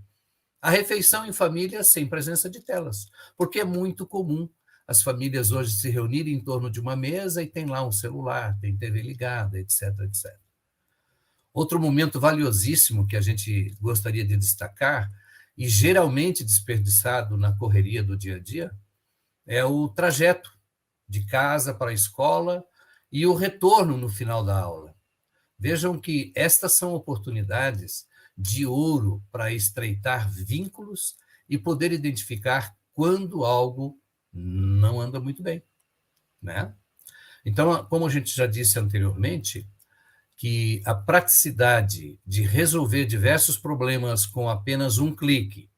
a refeição em família sem presença de telas, porque é muito comum as famílias hoje se reunirem em torno de uma mesa e tem lá um celular, tem TV ligada, etc, etc. Outro momento valiosíssimo que a gente gostaria de destacar, e geralmente desperdiçado na correria do dia a dia, é o trajeto de casa para a escola e o retorno no final da aula. Vejam que estas são oportunidades de ouro para estreitar vínculos e poder identificar quando algo não anda muito bem, né? Então, como a gente já disse anteriormente, que a praticidade de resolver diversos problemas com apenas um clique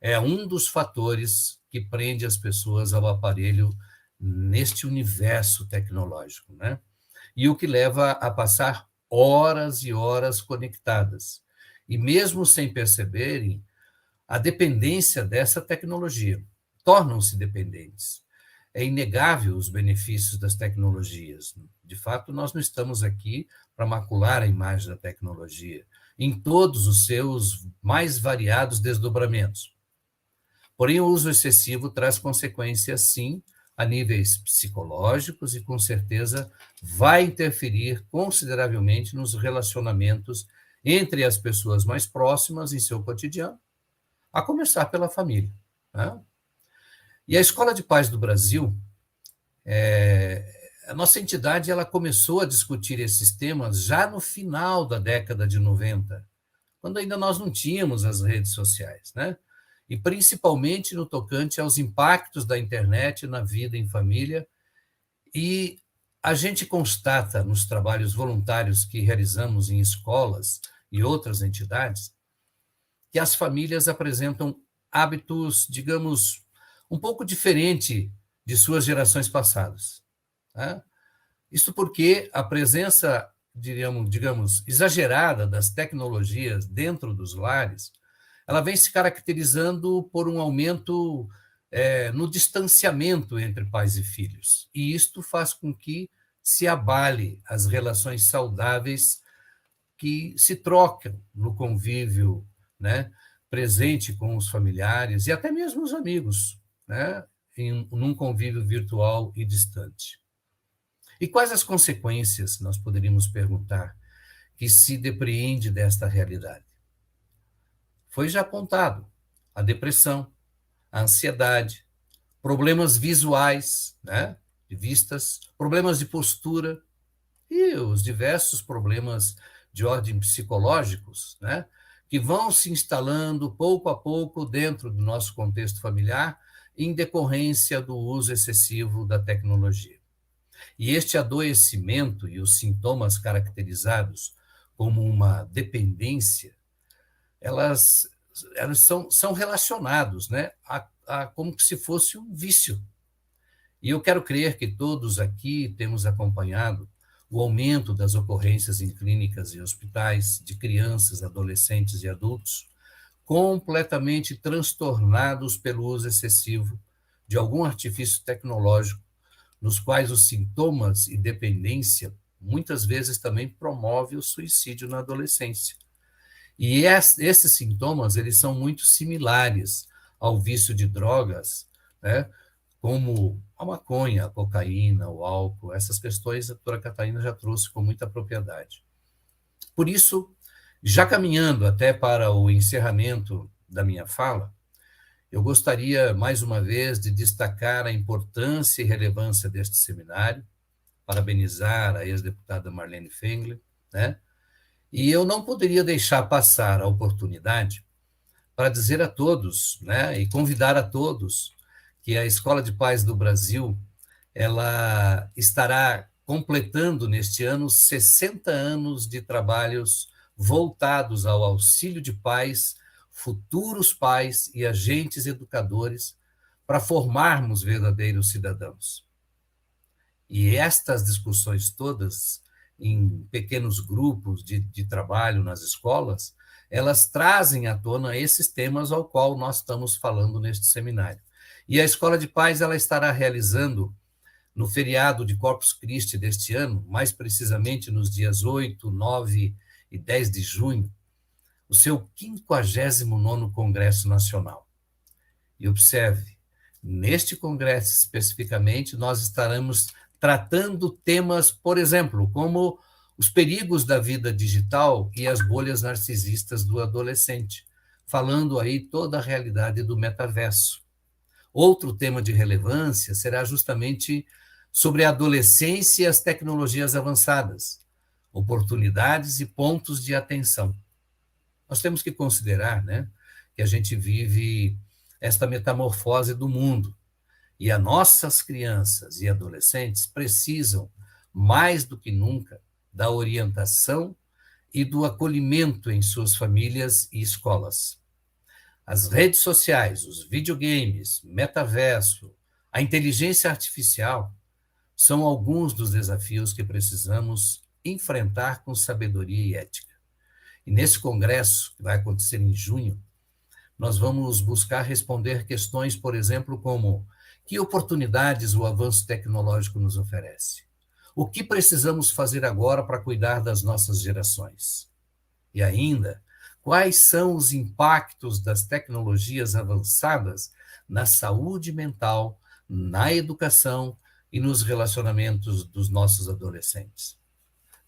é um dos fatores que prende as pessoas ao aparelho neste universo tecnológico, né? E o que leva a passar horas e horas conectadas. E mesmo sem perceberem, a dependência dessa tecnologia. Tornam-se dependentes. É inegável os benefícios das tecnologias. De fato, nós não estamos aqui para macular a imagem da tecnologia, em todos os seus mais variados desdobramentos. Porém, o uso excessivo traz consequências, sim, a níveis psicológicos e, com certeza, vai interferir consideravelmente nos relacionamentos entre as pessoas mais próximas em seu cotidiano, a começar pela família, né? E a Escola de Paz do Brasil, a nossa entidade, ela começou a discutir esses temas já no final da década de 90, quando ainda nós não tínhamos as redes sociais, né? E principalmente no tocante aos impactos da internet na vida em família. E a gente constata nos trabalhos voluntários que realizamos em escolas e outras entidades que as famílias apresentam hábitos, digamos, um pouco diferente de suas gerações passadas, né? Isso porque a presença, digamos, exagerada das tecnologias dentro dos lares, ela vem se caracterizando por um aumento no distanciamento entre pais e filhos. E isto faz com que se abale as relações saudáveis que se trocam no convívio, né, presente com os familiares e até mesmo os amigos, né, num convívio virtual e distante. E quais as consequências, nós poderíamos perguntar, que se depreende desta realidade? Foi já apontado a depressão, a ansiedade, problemas visuais, né, de vistas, problemas de postura e os diversos problemas de ordem psicológicos, né, que vão se instalando pouco a pouco dentro do nosso contexto familiar em decorrência do uso excessivo da tecnologia. E este adoecimento e os sintomas caracterizados como uma dependência, elas são relacionados, né, a como se fosse um vício. E eu quero crer que todos aqui temos acompanhado o aumento das ocorrências em clínicas e hospitais de crianças, adolescentes e adultos completamente transtornados pelo uso excessivo de algum artifício tecnológico, nos quais os sintomas e dependência muitas vezes também promove o suicídio na adolescência. E esses sintomas, eles são muito similares ao vício de drogas, né, como a maconha, a cocaína, o álcool, essas questões a doutora Catarina já trouxe com muita propriedade. Por isso, já caminhando até para o encerramento da minha fala, eu gostaria, mais uma vez, de destacar a importância e relevância deste seminário, parabenizar a ex-deputada Marlene Fengler, né? E eu não poderia deixar passar a oportunidade para dizer a todos, né, e convidar a todos que a Escola de Paz do Brasil, ela estará completando neste ano 60 anos de trabalhos voltados ao auxílio de pais, futuros pais e agentes educadores para formarmos verdadeiros cidadãos. E estas discussões todas, em pequenos grupos de trabalho nas escolas, elas trazem à tona esses temas ao qual nós estamos falando neste seminário. E a Escola de Paz, ela estará realizando, no feriado de Corpus Christi deste ano, mais precisamente nos dias 8, 9 e 10 de junho, o seu 59º Congresso Nacional. E observe, neste congresso especificamente, nós estaremos tratando temas, por exemplo, como os perigos da vida digital e as bolhas narcisistas do adolescente, falando aí toda a realidade do metaverso. Outro tema de relevância será justamente sobre a adolescência e as tecnologias avançadas, oportunidades e pontos de atenção. Nós temos que considerar, né, que a gente vive esta metamorfose do mundo, e as nossas crianças e adolescentes precisam, mais do que nunca, da orientação e do acolhimento em suas famílias e escolas. As redes sociais, os videogames, metaverso, a inteligência artificial são alguns dos desafios que precisamos enfrentar com sabedoria e ética. E nesse congresso, que vai acontecer em junho, nós vamos buscar responder questões, por exemplo, como: que oportunidades o avanço tecnológico nos oferece? O que precisamos fazer agora para cuidar das nossas gerações? E ainda, quais são os impactos das tecnologias avançadas na saúde mental, na educação e nos relacionamentos dos nossos adolescentes?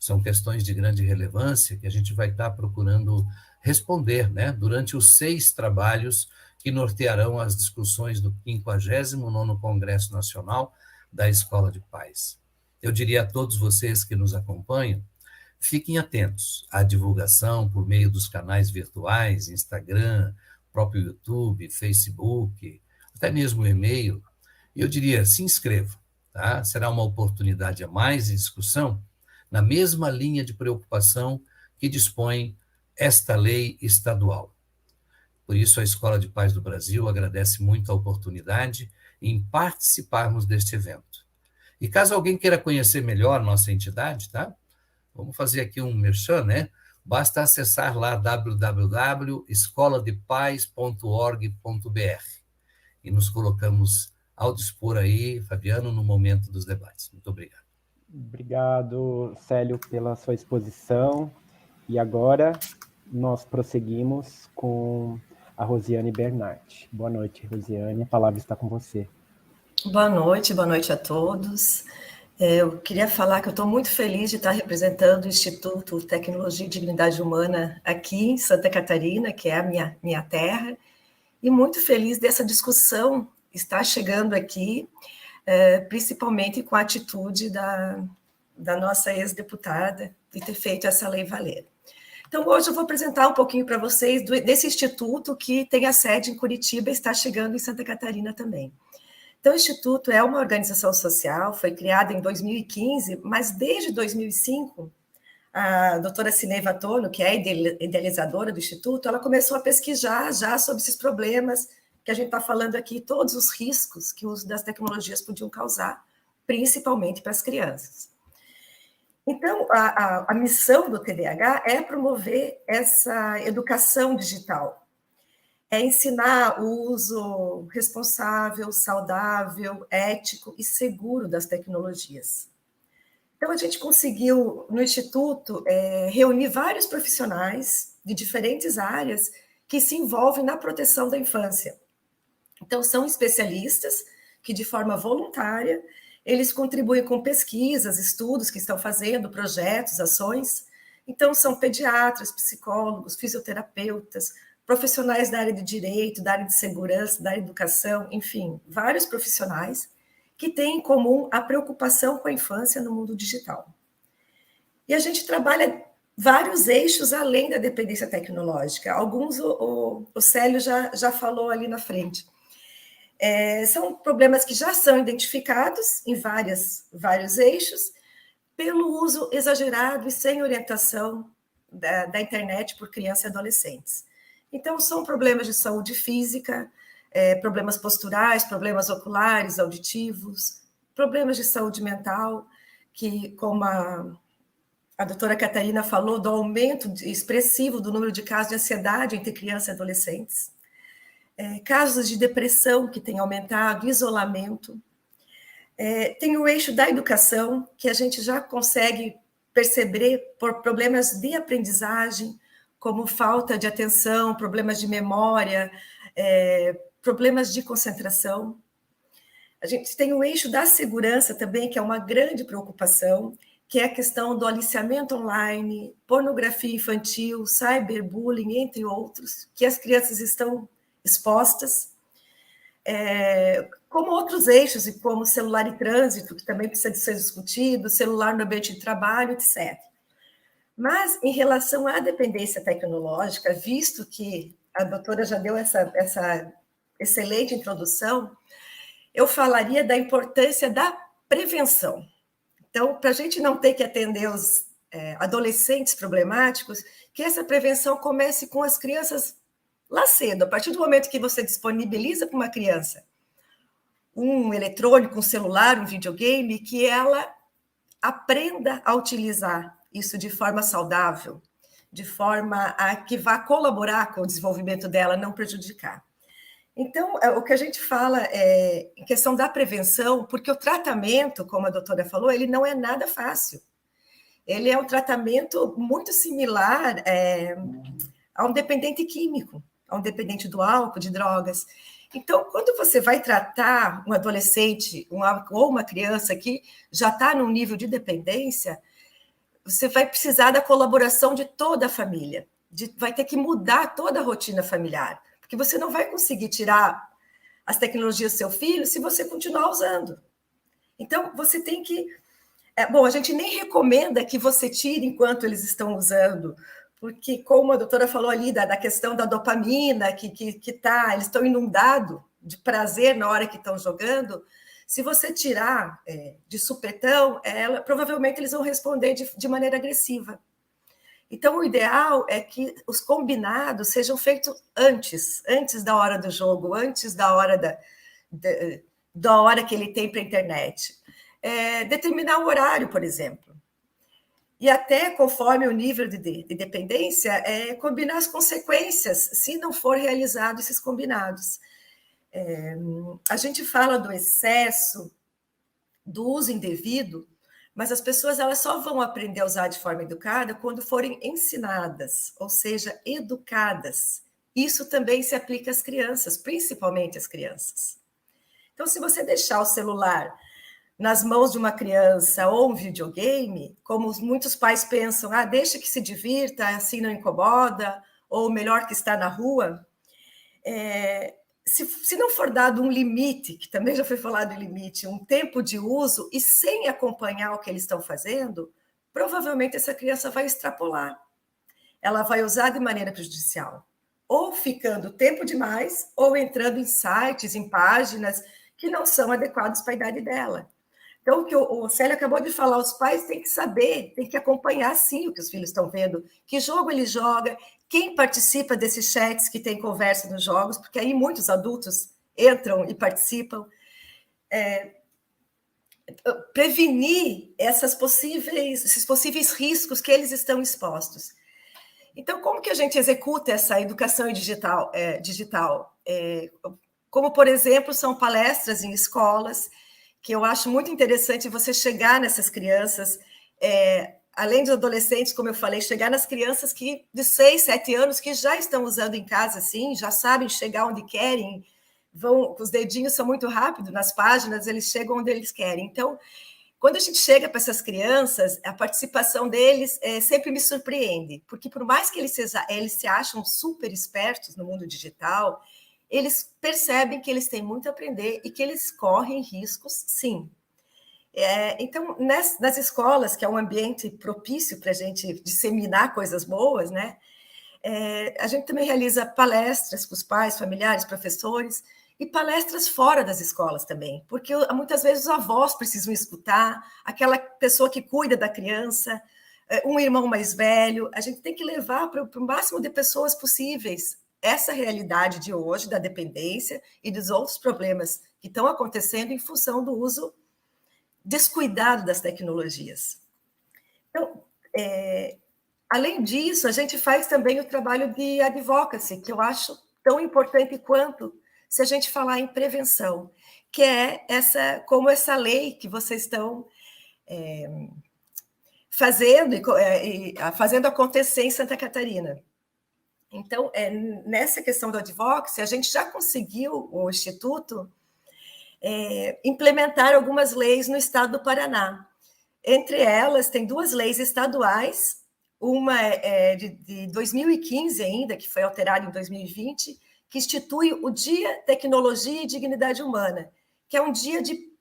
São questões de grande relevância que a gente vai estar procurando responder, né, durante os 6 trabalhos que nortearão as discussões do 59º Congresso Nacional da Escola de Paz. Eu diria a todos vocês que nos acompanham, fiquem atentos à divulgação por meio dos canais virtuais, Instagram, próprio YouTube, Facebook, até mesmo o e-mail. Eu diria, se inscrevam, tá? Será uma oportunidade a mais de discussão na mesma linha de preocupação que dispõe esta lei estadual. Por isso, a Escola de Paz do Brasil agradece muito a oportunidade em participarmos deste evento. E caso alguém queira conhecer melhor nossa entidade, tá? Vamos fazer aqui um merchan, né? Basta acessar lá www.escoladepaz.org.br e nos colocamos ao dispor aí, Fabiano, no momento dos debates. Muito obrigado. Obrigado, Célio, pela sua exposição. E agora nós prosseguimos com a Rosiane Bernardi. Boa noite, Rosiane, a palavra está com você. Boa noite a todos. Eu queria falar que eu estou muito feliz de estar representando o Instituto Tecnologia e Dignidade Humana aqui em Santa Catarina, que é a minha terra, e muito feliz dessa discussão estar chegando aqui, principalmente com a atitude da nossa ex-deputada de ter feito essa lei valer. Então, hoje eu vou apresentar um pouquinho para vocês desse instituto que tem a sede em Curitiba e está chegando em Santa Catarina também. Então, o Instituto é uma organização social, foi criada em 2015, mas desde 2005, a doutora Cineiva Tono, que é a idealizadora do Instituto, ela começou a pesquisar já sobre esses problemas que a gente está falando aqui, todos os riscos que o uso das tecnologias podiam causar, principalmente para as crianças. Então, a missão do TDAH é promover essa educação digital, é ensinar o uso responsável, saudável, ético e seguro das tecnologias. Então, a gente conseguiu, no Instituto, reunir vários profissionais de diferentes áreas que se envolvem na proteção da infância. Então, são especialistas que, de forma voluntária, eles contribuem com pesquisas, estudos que estão fazendo, projetos, ações. Então, são pediatras, psicólogos, fisioterapeutas, profissionais da área de direito, da área de segurança, da área de educação, enfim, vários profissionais que têm em comum a preocupação com a infância no mundo digital. E a gente trabalha vários eixos além da dependência tecnológica. Alguns o Célio já falou ali na frente. São problemas que já são identificados em vários eixos pelo uso exagerado e sem orientação da internet por crianças e adolescentes. Então, são problemas de saúde física, problemas posturais, problemas oculares, auditivos, problemas de saúde mental, que, como a doutora Catarina falou, do aumento expressivo do número de casos de ansiedade entre crianças e adolescentes, casos de depressão que têm aumentado, isolamento. Tem o eixo da educação, que a gente já consegue perceber por problemas de aprendizagem, como falta de atenção, problemas de memória, problemas de concentração. A gente tem o eixo da segurança também, que é uma grande preocupação, que é a questão do aliciamento online, pornografia infantil, cyberbullying, entre outros, que as crianças estão expostas, como outros eixos, e como celular e trânsito, que também precisa de ser discutido, celular no ambiente de trabalho, etc. Mas, em relação à dependência tecnológica, visto que a doutora já deu essa excelente introdução, eu falaria da importância da prevenção. Então, para a gente não ter que atender os adolescentes problemáticos, que essa prevenção comece com as crianças lá cedo. A partir do momento que você disponibiliza para uma criança um eletrônico, um celular, um videogame, que ela aprenda a utilizar isso de forma saudável, de forma a que vá colaborar com o desenvolvimento dela, não prejudicar. Então, o que a gente fala é em questão da prevenção, porque o tratamento, como a doutora falou, ele não é nada fácil. Ele é um tratamento muito similar a um dependente químico, a um dependente do álcool, de drogas. Então, quando você vai tratar um adolescente ou uma criança que já está num nível de dependência, você vai precisar da colaboração de toda a família, vai ter que mudar toda a rotina familiar, porque você não vai conseguir tirar as tecnologias do seu filho se você continuar usando. Então, você tem que... Bom, a gente nem recomenda que você tire enquanto eles estão usando, porque, como a doutora falou ali, da questão da dopamina, eles estão inundados de prazer na hora que estão jogando. Se você tirar de supetão, provavelmente eles vão responder de maneira agressiva. Então, o ideal é que os combinados sejam feitos antes da hora do jogo, antes da hora da hora que ele tem para a internet. Determinar o horário, por exemplo. E até, conforme o nível de dependência, combinar as consequências, se não for realizado esses combinados. A gente fala do excesso, do uso indevido, mas as pessoas elas só vão aprender a usar de forma educada quando forem ensinadas, ou seja, educadas. Isso também se aplica às crianças, principalmente às crianças. Então, se você deixar o celular nas mãos de uma criança ou um videogame, como muitos pais pensam, deixa que se divirta, assim não incomoda, ou melhor que está na rua, se não for dado um limite, que também já foi falado em limite, um tempo de uso, e sem acompanhar o que eles estão fazendo, provavelmente essa criança vai extrapolar. Ela vai usar de maneira prejudicial, ou ficando tempo demais, ou entrando em sites, em páginas que não são adequados para a idade dela. Então, o que o Célio acabou de falar, os pais têm que saber, têm que acompanhar, sim, o que os filhos estão vendo, que jogo ele joga, quem participa desses chats que tem conversa nos jogos, porque aí muitos adultos entram e participam. Prevenir esses possíveis riscos que eles estão expostos. Então, como que a gente executa essa educação digital? Como, por exemplo, são palestras em escolas, que eu acho muito interessante você chegar nessas crianças, além dos adolescentes, como eu falei, chegar nas crianças de 6, 7 anos que já estão usando em casa, assim, já sabem chegar onde querem, os dedinhos são muito rápidos nas páginas, eles chegam onde eles querem. Então, quando a gente chega para essas crianças, a participação deles sempre me surpreende, porque por mais que eles se acham super espertos no mundo digital, eles percebem que eles têm muito a aprender e que eles correm riscos, sim. Então, nas escolas, que é um ambiente propício para a gente disseminar coisas boas, né? A gente também realiza palestras com os pais, familiares, professores, e palestras fora das escolas também, porque muitas vezes os avós precisam escutar, aquela pessoa que cuida da criança, um irmão mais velho, a gente tem que levar para o máximo de pessoas possíveis essa realidade de hoje, da dependência e dos outros problemas que estão acontecendo em função do uso descuidado das tecnologias. Então, além disso, a gente faz também o trabalho de advocacy, que eu acho tão importante quanto se a gente falar em prevenção, que é como essa lei que vocês estão fazendo acontecer em Santa Catarina. Então, nessa questão do advocacy, a gente já conseguiu, o Instituto, implementar algumas leis no estado do Paraná. Entre elas, tem 2 leis estaduais, uma de 2015 ainda, que foi alterada em 2020, que institui o Dia Tecnologia e Dignidade Humana, que é um dia de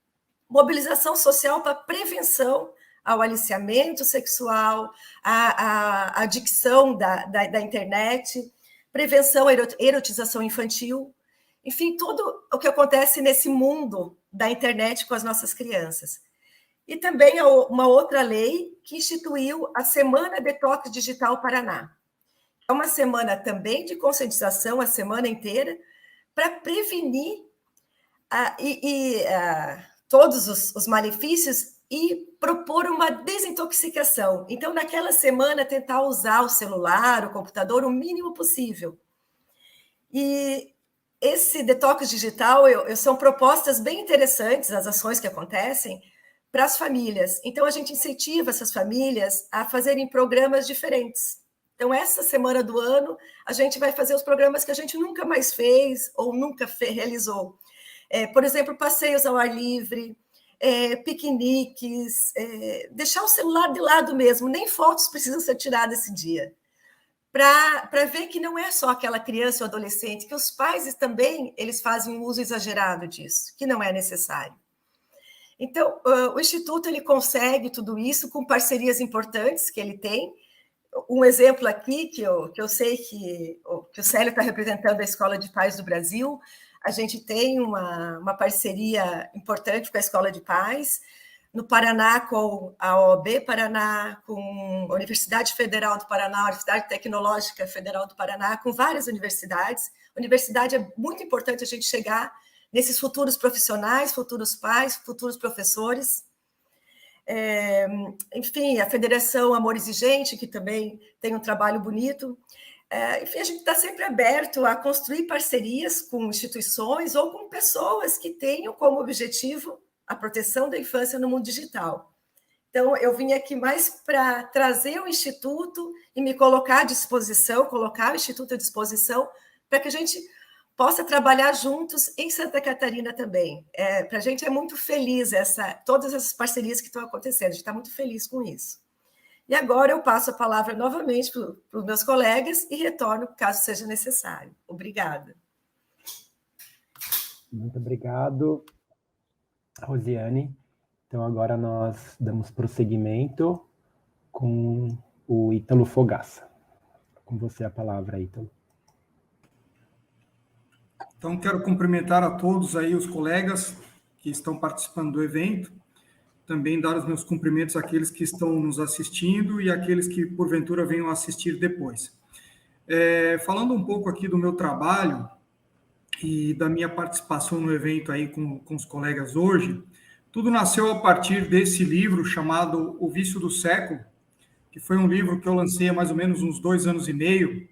mobilização social para prevenção ao aliciamento sexual, à adicção da internet, prevenção à erotização infantil, enfim, tudo o que acontece nesse mundo da internet com as nossas crianças. E também uma outra lei que instituiu a Semana Detox Digital Paraná. É uma semana também de conscientização, a semana inteira, para prevenir todos os malefícios e propor uma desintoxicação. Então, naquela semana, tentar usar o celular, o computador, o mínimo possível. E esse detox digital são propostas bem interessantes, as ações que acontecem, para as famílias. Então, a gente incentiva essas famílias a fazerem programas diferentes. Então, essa semana do ano, a gente vai fazer os programas que a gente nunca mais fez ou nunca realizou. Por exemplo, passeios ao ar livre, piqueniques, deixar o celular de lado mesmo, nem fotos precisam ser tiradas esse dia, para ver que não é só aquela criança ou adolescente, que os pais também eles fazem um uso exagerado disso, que não é necessário. Então, o Instituto ele consegue tudo isso com parcerias importantes que ele tem. Um exemplo aqui, que eu sei que o Célio está representando a Escola de Pais do Brasil, a gente tem uma parceria importante com a Escola de Pais, no Paraná com a OAB Paraná, com a Universidade Federal do Paraná, a Universidade Tecnológica Federal do Paraná, com várias universidades. Universidade é muito importante a gente chegar nesses futuros profissionais, futuros pais, futuros professores. Enfim, a Federação Amor Exigente, que também tem um trabalho bonito. Enfim, a gente está sempre aberto a construir parcerias com instituições ou com pessoas que tenham como objetivo a proteção da infância no mundo digital. Então, eu vim aqui mais para trazer o Instituto e me colocar à disposição, colocar o Instituto à disposição, para que a gente possa trabalhar juntos em Santa Catarina também. Para a gente é muito feliz todas essas parcerias que estão acontecendo, a gente está muito feliz com isso. E agora eu passo a palavra novamente para os meus colegas e retorno caso seja necessário. Obrigada. Muito obrigado, Rosiane. Então, agora nós damos prosseguimento com o Ítalo Fogaça. Com você a palavra, Ítalo. Então, quero cumprimentar a todos aí, os colegas que estão participando do evento, também dar os meus cumprimentos àqueles que estão nos assistindo e àqueles que, porventura, venham assistir depois. Falando um pouco aqui do meu trabalho e da minha participação no evento aí com os colegas hoje, tudo nasceu a partir desse livro chamado O Vício do Século, que foi um livro que eu lancei há mais ou menos uns 2 anos e meio,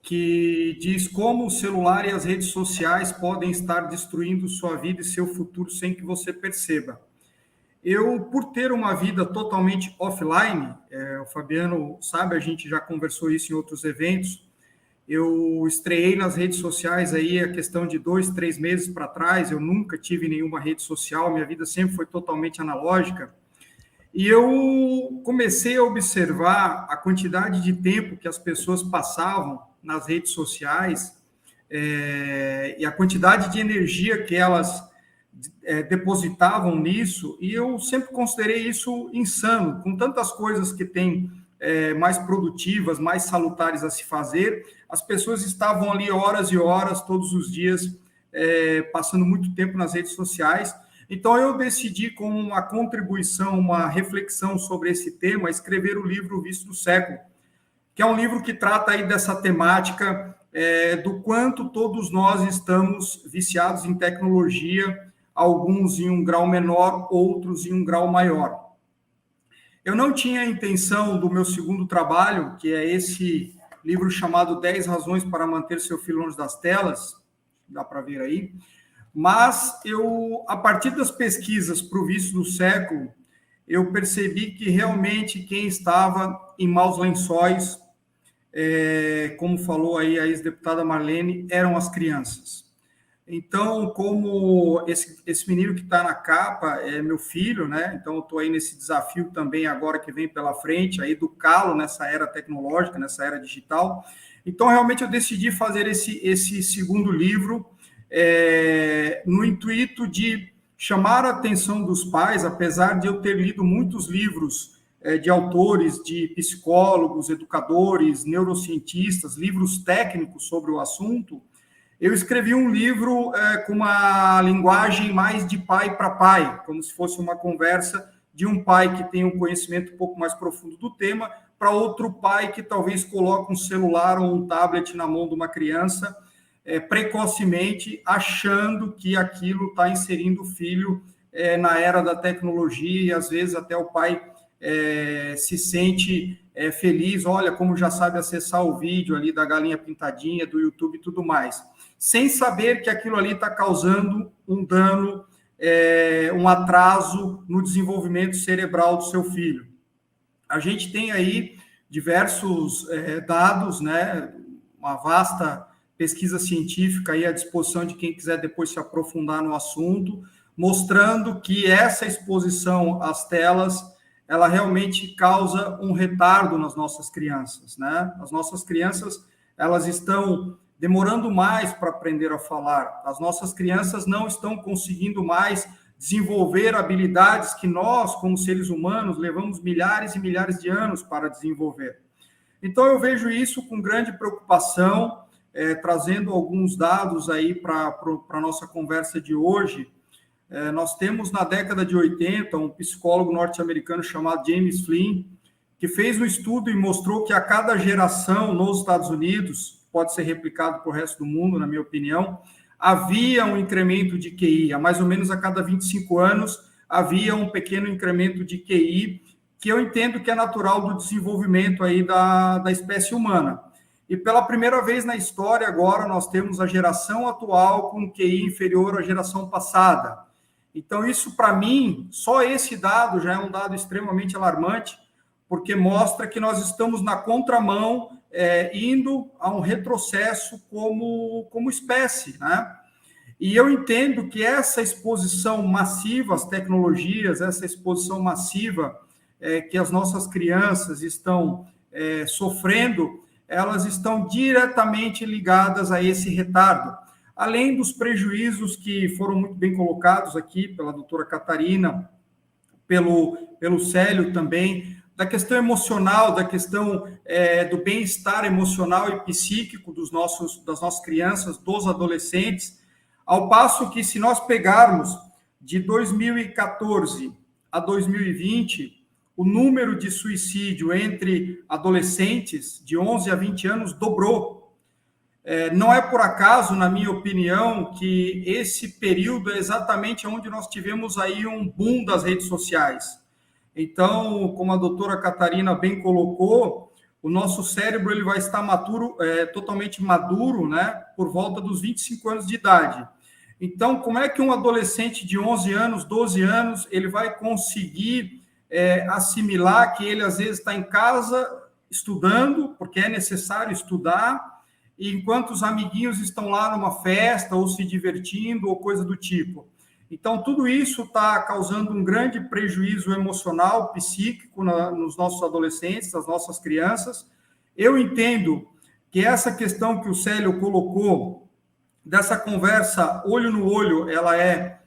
que diz como o celular e as redes sociais podem estar destruindo sua vida e seu futuro sem que você perceba. Eu, por ter uma vida totalmente offline, o Fabiano sabe, a gente já conversou isso em outros eventos, eu estreiei nas redes sociais aí a questão de 2, 3 meses para trás, eu nunca tive nenhuma rede social, minha vida sempre foi totalmente analógica, e eu comecei a observar a quantidade de tempo que as pessoas passavam nas redes sociais e a quantidade de energia que elas depositavam nisso, e eu sempre considerei isso insano, com tantas coisas que tem mais produtivas, mais salutares a se fazer, as pessoas estavam ali horas e horas, todos os dias, passando muito tempo nas redes sociais. Então, eu decidi, como uma contribuição, uma reflexão sobre esse tema, escrever o livro O Vício do Século, que é um livro que trata aí dessa temática do quanto todos nós estamos viciados em tecnologia, alguns em um grau menor, outros em um grau maior. Eu não tinha a intenção do meu segundo trabalho, que é esse livro chamado 10 Razões para Manter Seu Filho Longe das Telas, dá para ver aí, mas eu, a partir das pesquisas para o Vício do Século, eu percebi que realmente quem estava em maus lençóis, como falou aí a ex-deputada Marlene, eram as crianças. Então, como esse menino que está na capa é meu filho, né? Então, eu estou aí nesse desafio também agora que vem pela frente, a educá-lo nessa era tecnológica, nessa era digital. Então, realmente, eu decidi fazer esse segundo livro no intuito de chamar a atenção dos pais, apesar de eu ter lido muitos livros de autores, de psicólogos, educadores, neurocientistas, livros técnicos sobre o assunto. Eu escrevi um livro com uma linguagem mais de pai para pai, como se fosse uma conversa de um pai que tem um conhecimento um pouco mais profundo do tema, para outro pai que talvez coloque um celular ou um tablet na mão de uma criança precocemente, achando que aquilo está inserindo o filho na era da tecnologia, e às vezes até o pai se sente feliz, olha como já sabe acessar o vídeo ali da galinha pintadinha, do YouTube e tudo mais, sem saber que aquilo ali está causando um dano, um atraso no desenvolvimento cerebral do seu filho. A gente tem aí diversos dados, né, uma vasta pesquisa científica aí à disposição de quem quiser depois se aprofundar no assunto, mostrando que essa exposição às telas, ela realmente causa um retardo nas nossas crianças, né? As nossas crianças, elas estão demorando mais para aprender a falar. As nossas crianças não estão conseguindo mais desenvolver habilidades que nós, como seres humanos, levamos milhares e milhares de anos para desenvolver. Então, eu vejo isso com grande preocupação, trazendo alguns dados aí para a nossa conversa de hoje. Nós temos, na década de 80, um psicólogo norte-americano chamado James Flynn, que fez um estudo e mostrou que a cada geração nos Estados Unidos, pode ser replicado para o resto do mundo, na minha opinião, havia um incremento de QI. A mais ou menos a cada 25 anos, havia um pequeno incremento de QI, que eu entendo que é natural do desenvolvimento aí da espécie humana. E pela primeira vez na história, agora, nós temos a geração atual com QI inferior à geração passada. Então, isso, para mim, só esse dado já é um dado extremamente alarmante, porque mostra que nós estamos na contramão, indo a um retrocesso como espécie, né? E eu entendo que essa exposição massiva às tecnologias, essa exposição massiva que as nossas crianças estão sofrendo, elas estão diretamente ligadas a esse retardo. Além dos prejuízos que foram muito bem colocados aqui pela doutora Catarina, pelo Célio também, da questão emocional, da questão do bem-estar emocional e psíquico das nossas crianças, dos adolescentes, ao passo que, se nós pegarmos de 2014 a 2020, o número de suicídio entre adolescentes de 11 a 20 anos dobrou. Não é por acaso, na minha opinião, que esse período é exatamente onde nós tivemos aí um boom das redes sociais. Então, como a doutora Catarina bem colocou, o nosso cérebro ele vai estar totalmente maduro, né, por volta dos 25 anos de idade. Então, como é que um adolescente de 11 anos, 12 anos, ele vai conseguir assimilar que ele, às vezes, está em casa estudando, porque é necessário estudar, e enquanto os amiguinhos estão lá numa festa, ou se divertindo, ou coisa do tipo. Então, tudo isso está causando um grande prejuízo emocional, psíquico nos nossos adolescentes, nas nossas crianças. Eu entendo que essa questão que o Célio colocou, dessa conversa olho no olho, ela é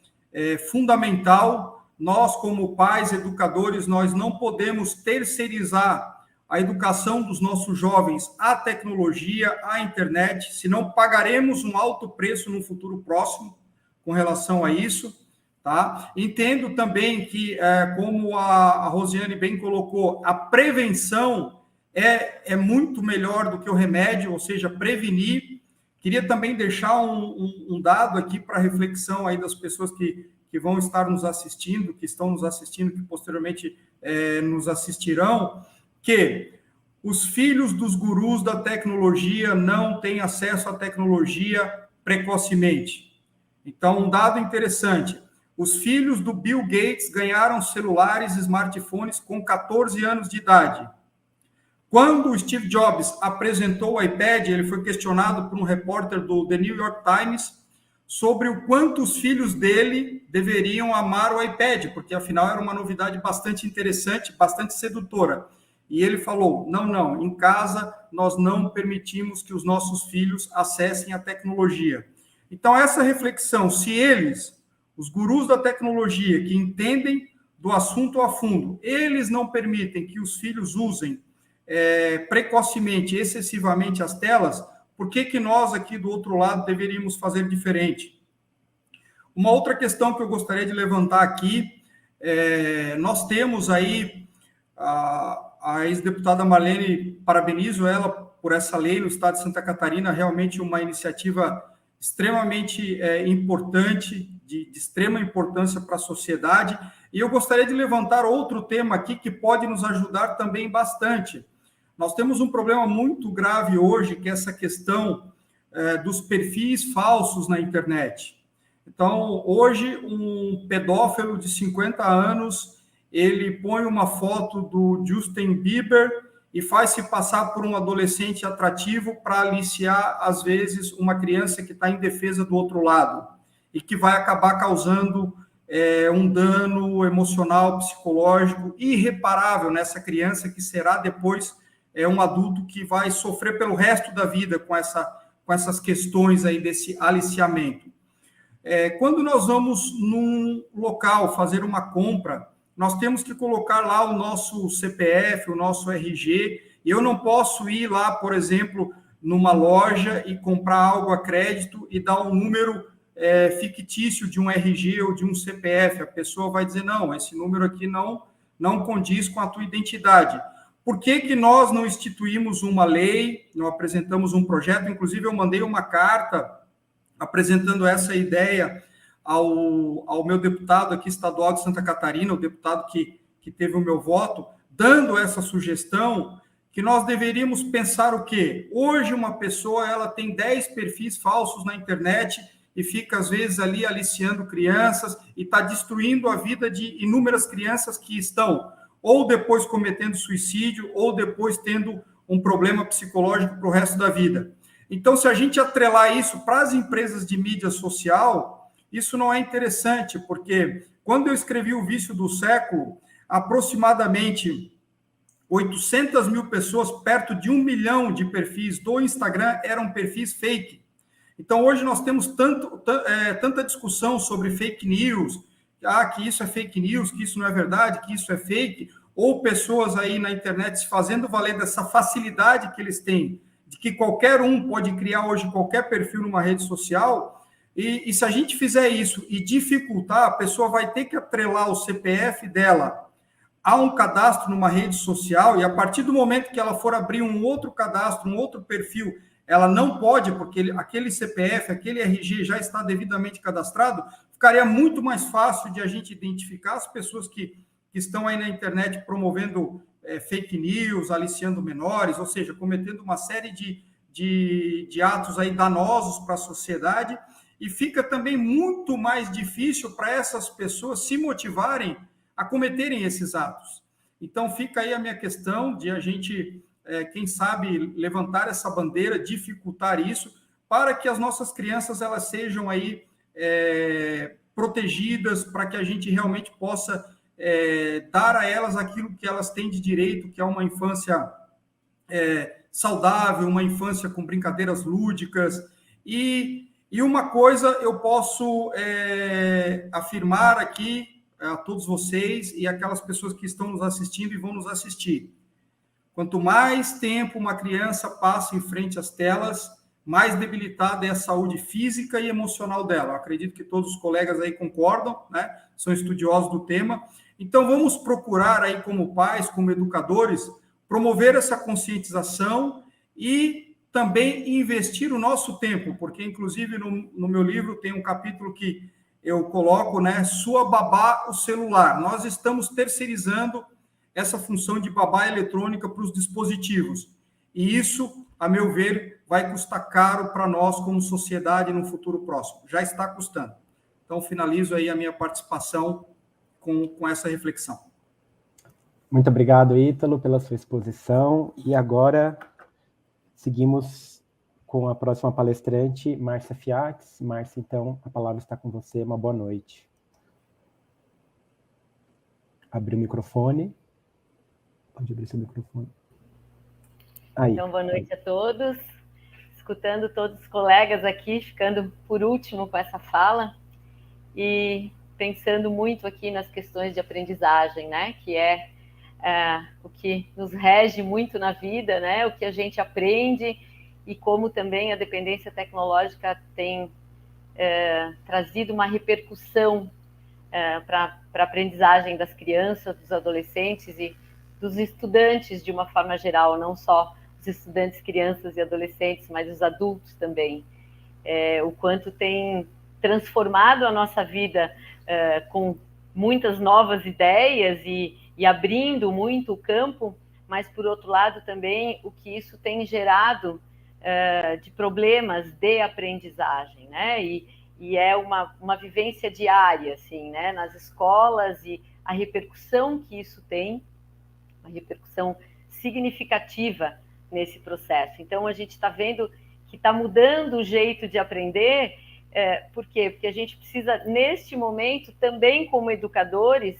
fundamental. Nós, como pais, educadores, nós não podemos terceirizar a educação dos nossos jovens à tecnologia, à internet, senão pagaremos um alto preço no futuro próximo com relação a isso, tá? Entendo também que, como a Rosiane bem colocou, a prevenção é muito melhor do que o remédio, ou seja, prevenir. Queria também deixar um dado aqui para reflexão aí das pessoas que vão estar nos assistindo, que estão nos assistindo, que posteriormente nos assistirão, que os filhos dos gurus da tecnologia não têm acesso à tecnologia precocemente. Então, um dado interessante, os filhos do Bill Gates ganharam celulares e smartphones com 14 anos de idade. Quando o Steve Jobs apresentou o iPad, ele foi questionado por um repórter do The New York Times sobre o quanto os filhos dele deveriam amar o iPad, porque, afinal, era uma novidade bastante interessante, bastante sedutora. E ele falou, não, em casa nós não permitimos que os nossos filhos acessem a tecnologia. Então, essa reflexão, se eles, os gurus da tecnologia, que entendem do assunto a fundo, eles não permitem que os filhos usem precocemente, excessivamente as telas, por que nós aqui do outro lado deveríamos fazer diferente? Uma outra questão que eu gostaria de levantar aqui, nós temos aí a ex-deputada Marlene, parabenizo ela por essa lei no estado de Santa Catarina, realmente uma iniciativa extremamente importante, de extrema importância para a sociedade, e eu gostaria de levantar outro tema aqui que pode nos ajudar também bastante. Nós temos um problema muito grave hoje, que é essa questão dos perfis falsos na internet. Então, hoje, um pedófilo de 50 anos, ele põe uma foto do Justin Bieber e faz-se passar por um adolescente atrativo para aliciar, às vezes, uma criança que está em defesa do outro lado e que vai acabar causando um dano emocional, psicológico irreparável nessa criança, que será depois um adulto que vai sofrer pelo resto da vida com essas questões aí desse aliciamento. Quando nós vamos num local fazer uma compra, nós temos que colocar lá o nosso CPF, o nosso RG, e eu não posso ir lá, por exemplo, numa loja e comprar algo a crédito e dar um número fictício de um RG ou de um CPF. A pessoa vai dizer, não, esse número aqui não condiz com a tua identidade. Por que nós não instituímos uma lei, não apresentamos um projeto? Inclusive, eu mandei uma carta apresentando essa ideia ao meu deputado aqui estadual de Santa Catarina, o deputado que teve o meu voto, dando essa sugestão que nós deveríamos pensar o quê? Hoje uma pessoa ela tem 10 perfis falsos na internet e fica, às vezes, ali aliciando crianças e está destruindo a vida de inúmeras crianças que estão ou depois cometendo suicídio ou depois tendo um problema psicológico para o resto da vida. Então, se a gente atrelar isso para as empresas de mídia social, isso não é interessante, porque quando eu escrevi O Vício do Século, aproximadamente 800 mil pessoas, perto de 1 milhão de perfis do Instagram eram perfis fake. Então, hoje nós temos tanta discussão sobre fake news, que isso é fake news, que isso não é verdade, que isso é fake, ou pessoas aí na internet se fazendo valer dessa facilidade que eles têm, de que qualquer um pode criar hoje qualquer perfil numa rede social, e se a gente fizer isso e dificultar, a pessoa vai ter que atrelar o CPF dela a um cadastro numa rede social, e a partir do momento que ela for abrir um outro cadastro, um outro perfil, ela não pode, porque aquele CPF, aquele RG já está devidamente cadastrado, ficaria muito mais fácil de a gente identificar as pessoas que estão aí na internet promovendo fake news, aliciando menores, ou seja, cometendo uma série de atos aí danosos para a sociedade, e fica também muito mais difícil para essas pessoas se motivarem a cometerem esses atos. Então, fica aí a minha questão de a gente, quem sabe, levantar essa bandeira, dificultar isso, para que as nossas crianças elas sejam aí protegidas, para que a gente realmente possa dar a elas aquilo que elas têm de direito, que é uma infância saudável, uma infância com brincadeiras lúdicas. E uma coisa eu posso afirmar aqui a todos vocês e aquelas pessoas que estão nos assistindo e vão nos assistir. Quanto mais tempo uma criança passa em frente às telas, mais debilitada é a saúde física e emocional dela. Eu acredito que todos os colegas aí concordam, né? São estudiosos do tema. Então, vamos procurar aí, como pais, como educadores, promover essa conscientização e também investir o nosso tempo, porque, inclusive, no meu livro tem um capítulo que eu coloco, né, sua babá, o celular. Nós estamos terceirizando essa função de babá eletrônica para os dispositivos. E isso, a meu ver, vai custar caro para nós como sociedade no futuro próximo. Já está custando. Então, finalizo aí a minha participação com essa reflexão. Muito obrigado, Ítalo, pela sua exposição. E agora seguimos com a próxima palestrante, Márcia Fiates. Márcia, então, a palavra está com você. Uma boa noite. Abrir o microfone. Pode abrir seu microfone. Aí. Então, boa noite a todos. Escutando todos os colegas aqui, ficando por último com essa fala e pensando muito aqui nas questões de aprendizagem, né? Que é o que nos rege muito na vida, né? O que a gente aprende e como também a dependência tecnológica tem trazido uma repercussão para a aprendizagem das crianças, dos adolescentes e dos estudantes de uma forma geral, não só os estudantes, crianças e adolescentes, mas os adultos também. O quanto tem transformado a nossa vida com muitas novas ideias e abrindo muito o campo, mas, por outro lado, também o que isso tem gerado de problemas de aprendizagem, né? E é uma vivência diária, assim, né? Nas escolas, e a repercussão que isso tem, uma repercussão significativa nesse processo. Então, a gente está vendo que está mudando o jeito de aprender Por quê? Porque a gente precisa, neste momento, também como educadores,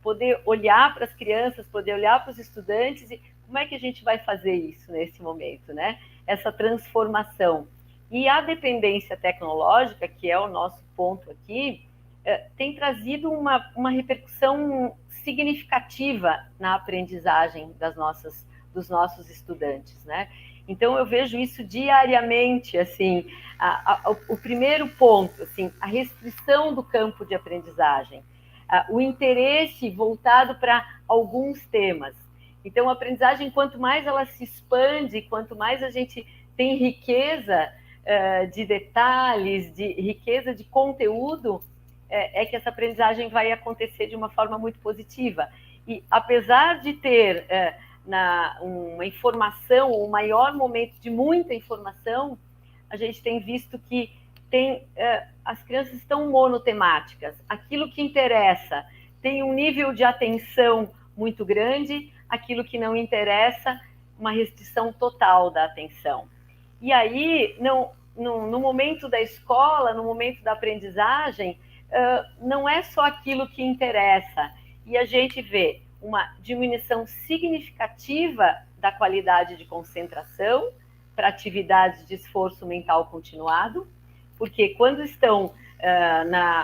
poder olhar para as crianças, poder olhar para os estudantes e como é que a gente vai fazer isso nesse momento, né? Essa transformação. E a dependência tecnológica, que é o nosso ponto aqui, tem trazido uma repercussão significativa na aprendizagem dos nossos estudantes, né? Então, eu vejo isso diariamente, assim, o primeiro ponto, assim, a restrição do campo de aprendizagem, o interesse voltado para alguns temas. Então, a aprendizagem, quanto mais ela se expande, quanto mais a gente tem riqueza de detalhes, de riqueza de conteúdo, é que essa aprendizagem vai acontecer de uma forma muito positiva. E, apesar de ter uma informação, o maior momento de muita informação, a gente tem visto que as crianças estão monotemáticas. Aquilo que interessa tem um nível de atenção muito grande, aquilo que não interessa, uma restrição total da atenção. E aí, no momento da escola, no momento da aprendizagem, não é só aquilo que interessa. E a gente vê uma diminuição significativa da qualidade de concentração para atividades de esforço mental continuado, porque quando estão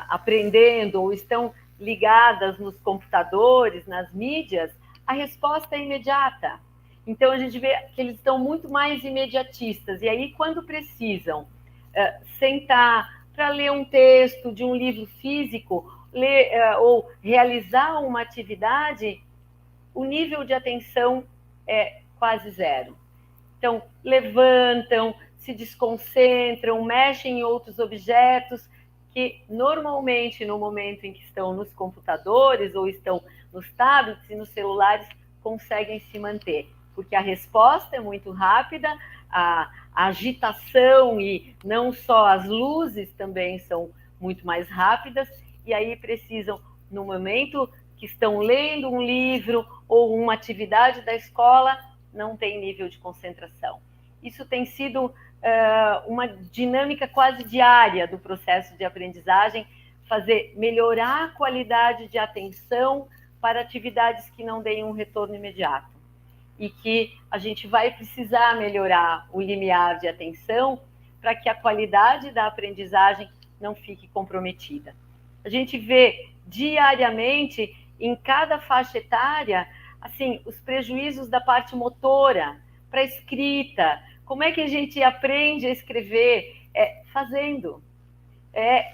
aprendendo ou estão ligadas nos computadores, nas mídias, a resposta é imediata. Então, a gente vê que eles estão muito mais imediatistas. E aí, quando precisam sentar para ler um texto de um livro físico, ou realizar uma atividade, o nível de atenção é quase zero. Então, levantam, se desconcentram, mexem em outros objetos que, normalmente, no momento em que estão nos computadores ou estão nos tablets e nos celulares, conseguem se manter. Porque a resposta é muito rápida, a agitação e não só as luzes também são muito mais rápidas, e aí precisam, no momento que estão lendo um livro ou uma atividade da escola, não tem nível de concentração. Isso tem sido uma dinâmica quase diária do processo de aprendizagem, melhorar a qualidade de atenção para atividades que não deem um retorno imediato. E que a gente vai precisar melhorar o limiar de atenção para que a qualidade da aprendizagem não fique comprometida. A gente vê diariamente, em cada faixa etária, assim, os prejuízos da parte motora, para a escrita. Como é que a gente aprende a escrever? Fazendo,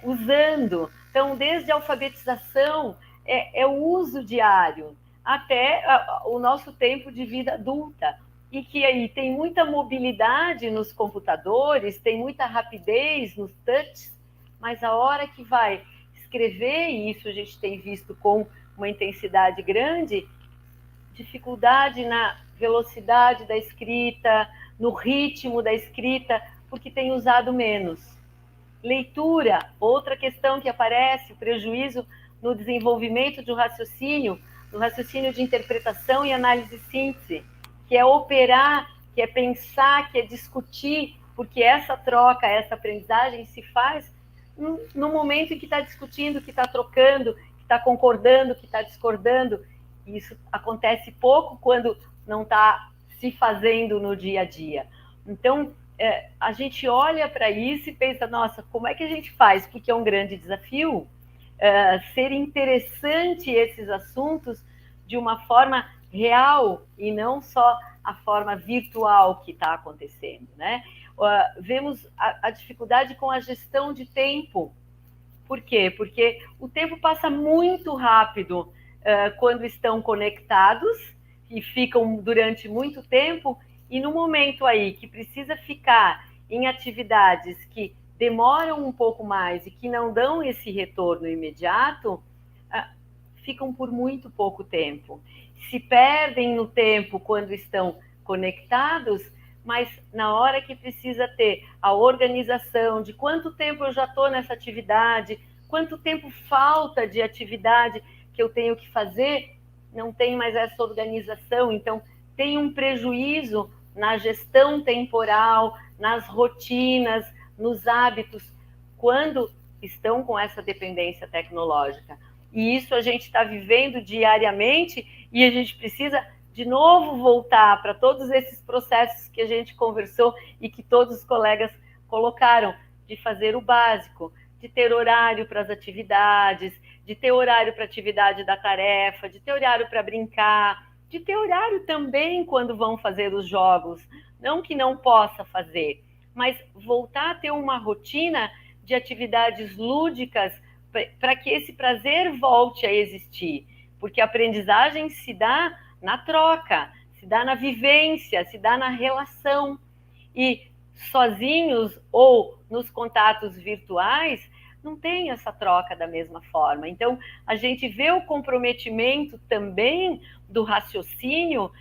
usando. Então, desde a alfabetização, é o uso diário, até o nosso tempo de vida adulta. E que aí tem muita mobilidade nos computadores, tem muita rapidez nos touches, mas a hora que vai escrever, e isso a gente tem visto com uma intensidade grande, dificuldade na velocidade da escrita, no ritmo da escrita, porque tem usado menos. Leitura, outra questão que aparece, o prejuízo no desenvolvimento de um raciocínio, no raciocínio de interpretação e análise e síntese, que é operar, que é pensar, que é discutir, porque essa troca, essa aprendizagem se faz no momento em que está discutindo, que está trocando, que está concordando, que está discordando. Isso acontece pouco quando não está se fazendo no dia a dia. Então, a gente olha para isso e pensa, nossa, como é que a gente faz? Porque é um grande desafio ser interessante esses assuntos de uma forma real e não só a forma virtual que está acontecendo, né? Vemos a dificuldade com a gestão de tempo. Por quê? Porque o tempo passa muito rápido quando estão conectados e ficam durante muito tempo, e no momento aí que precisa ficar em atividades que demoram um pouco mais e que não dão esse retorno imediato, ficam por muito pouco tempo. Se perdem no tempo quando estão conectados, mas na hora que precisa ter a organização de quanto tempo eu já estou nessa atividade, quanto tempo falta de atividade que eu tenho que fazer, não tem mais essa organização. Então, tem um prejuízo na gestão temporal, nas rotinas, nos hábitos, quando estão com essa dependência tecnológica. E isso a gente está vivendo diariamente e a gente precisa, de novo, voltar para todos esses processos que a gente conversou e que todos os colegas colocaram, de fazer o básico, de ter horário para as atividades, de ter horário para a atividade da tarefa, de ter horário para brincar, de ter horário também quando vão fazer os jogos. Não que não possa fazer, mas voltar a ter uma rotina de atividades lúdicas para que esse prazer volte a existir. Porque a aprendizagem se dá na troca, se dá na vivência, se dá na relação. E sozinhos ou nos contatos virtuais, não tem essa troca da mesma forma. Então, a gente vê o comprometimento também do raciocínio,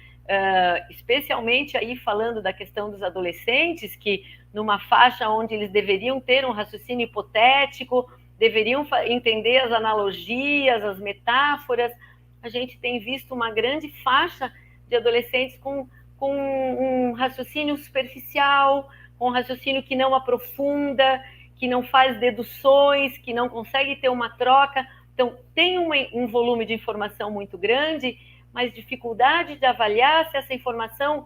especialmente aí falando da questão dos adolescentes, que numa faixa onde eles deveriam ter um raciocínio hipotético, deveriam entender as analogias, as metáforas, a gente tem visto uma grande faixa de adolescentes com um raciocínio superficial, com um raciocínio que não aprofunda, que não faz deduções, que não consegue ter uma troca. Então, tem um volume de informação muito grande, mas dificuldade de avaliar se essa informação